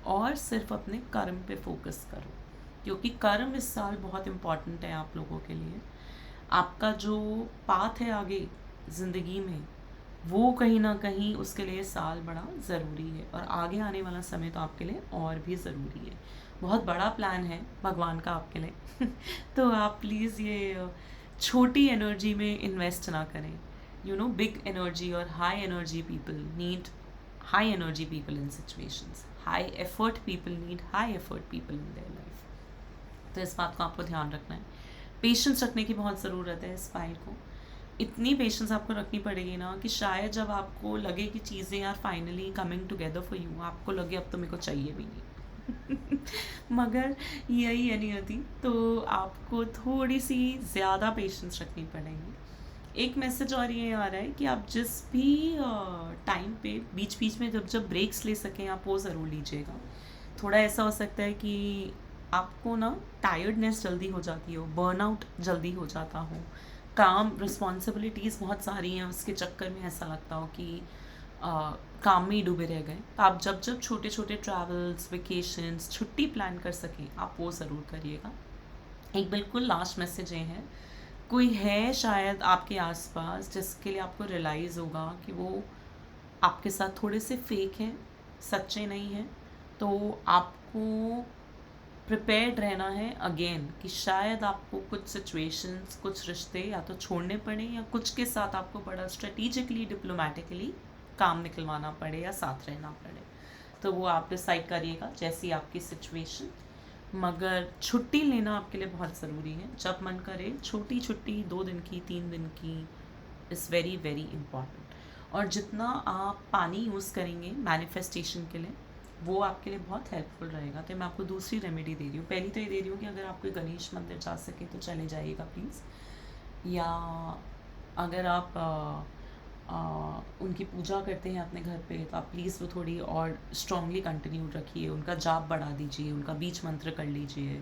S1: और सिर्फ अपने कर्म पे फोकस करो, क्योंकि कर्म इस साल बहुत इम्पॉर्टेंट है आप लोगों के लिए। आपका जो पाथ है आगे ज़िंदगी में, वो कहीं ना कहीं उसके लिए साल बड़ा ज़रूरी है, और आगे आने वाला समय तो आपके लिए और भी ज़रूरी है। बहुत बड़ा प्लान है भगवान का आपके लिए तो आप प्लीज़ ये छोटी एनर्जी में इन्वेस्ट ना करें। यू नो, बिग एनर्जी और high energy people need high energy people in situations, high effort people need high effort people in their life. तो इस बात को आपको ध्यान रखना है। पेशेंस रखने की बहुत ज़रूरत है इस फाइल को। इतनी पेशेंस आपको रखनी पड़ेगी ना कि शायद जब आपको लगे कि चीज़ें यार finally coming together for you, आपको लगे अब तो मेरे को चाहिए भी नहीं मगर यही है नियति, तो आपको थोड़ी सी ज़्यादा पेशेंस रखनी पड़ेगी। एक मैसेज और ये आ रहा है कि आप जिस भी टाइम पे बीच बीच में जब जब ब्रेक्स ले सकें आप वो ज़रूर लीजिएगा। थोड़ा ऐसा हो सकता है कि आपको ना टायर्डनेस जल्दी हो जाती हो, बर्नआउट जल्दी हो जाता हो, काम रिस्पॉन्सिबिलिटीज़ बहुत सारी हैं, उसके चक्कर में ऐसा लगता हो कि काम में ही डूबे रह गए। तो आप जब जब छोटे छोटे ट्रैवल्स, वेकेशंस, छुट्टी प्लान कर सकें आप वो ज़रूर करिएगा। एक बिल्कुल लास्ट मैसेज ये है, कोई है शायद आपके आसपास जिसके लिए आपको रियलाइज़ होगा कि वो आपके साथ थोड़े से फेक हैं, सच्चे नहीं हैं, तो आपको प्रिपेयर्ड रहना है अगेन कि शायद आपको कुछ सिचुएशंस, कुछ रिश्ते या तो छोड़ने पड़े, या कुछ के साथ आपको बड़ा स्ट्रेटिजिकली, डिप्लोमेटिकली काम निकलवाना पड़े या साथ रहना पड़े। तो वो आप डिसाइड करिएगा जैसी आपकी सिचुएशन। मगर छुट्टी लेना आपके लिए बहुत ज़रूरी है, जब मन करे छोटी छुट्टी, 2 दिन की, 3 दिन की, इज़ वेरी वेरी इम्पॉर्टेंट। और जितना आप पानी यूज़ करेंगे मैनिफेस्टेशन के लिए, वो आपके लिए बहुत हेल्पफुल रहेगा। तो मैं आपको दूसरी रेमेडी दे रही हूँ। पहली तो ये दे रही हूँ कि अगर आप कोई गणेश मंदिर जा सके तो चले जाइएगा प्लीज़, या अगर आप उनकी पूजा करते हैं अपने घर पे तो आप प्लीज़ वो थोड़ी और स्ट्रांगली कंटिन्यू रखिए, उनका जाप बढ़ा दीजिए, उनका बीज मंत्र कर लीजिए।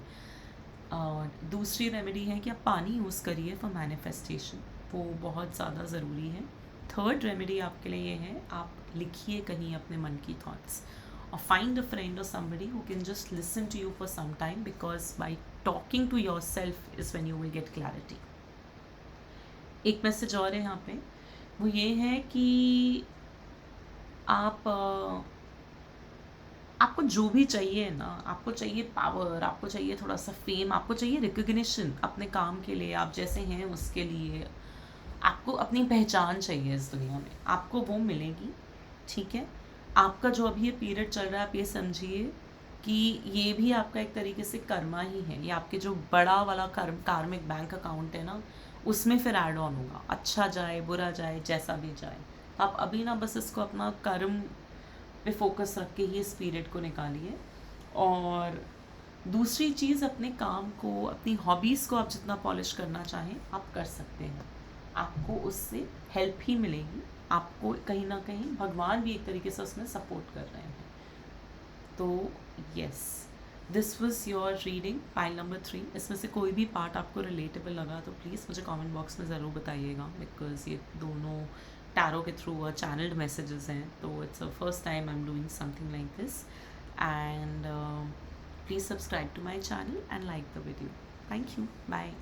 S1: दूसरी रेमेडी है कि आप पानी यूज़ करिए फॉर मैनिफेस्टेशन, वो बहुत ज़्यादा ज़रूरी है। थर्ड रेमेडी आपके लिए ये है, आप लिखिए कहीं अपने मन की thoughts, or find a friend or somebody who can just listen to you for some time, because by talking to yourself is when you will get clarity. एक मैसेज और है यहाँ पे, वो ये है कि आपको जो भी चाहिए ना, आपको चाहिए पावर, आपको चाहिए थोड़ा सा फेम, आपको चाहिए रिकग्निशन अपने काम के लिए, आप जैसे हैं उसके लिए, आपको अपनी पहचान चाहिए इस दुनिया में, आपको वो मिलेगी। ठीक है, आपका जो अभी ये पीरियड चल रहा है, आप ये समझिए कि ये भी आपका एक तरीके से कर्मा ही है। ये आपके जो बड़ा वाला कार्मिक बैंक अकाउंट है ना, उसमें फिर ऐड ऑन होगा, अच्छा जाए बुरा जाए जैसा भी जाए। आप अभी ना बस इसको अपना कर्म पे फोकस रख के ही इस पीरियड को निकालिए। और दूसरी चीज़, अपने काम को, अपनी हॉबीज़ को आप जितना पॉलिश करना चाहें आप कर सकते हैं, आपको उससे हेल्प ही मिलेगी, आपको कहीं ना कहीं भगवान भी एक तरीके से उसमें सपोर्ट कर रहे हैं। तो yes, this was your reading pile number 3। इसमें से कोई भी पार्ट आपको रिलेटेबल लगा तो प्लीज़ मुझे कमेंट बॉक्स में ज़रूर बताइएगा, बिकॉज ये दोनों टैरो के थ्रू चैनल्ड मैसेजेस हैं, तो it's the first time I am doing something like this. And please subscribe to my channel and like the video. Thank you, bye.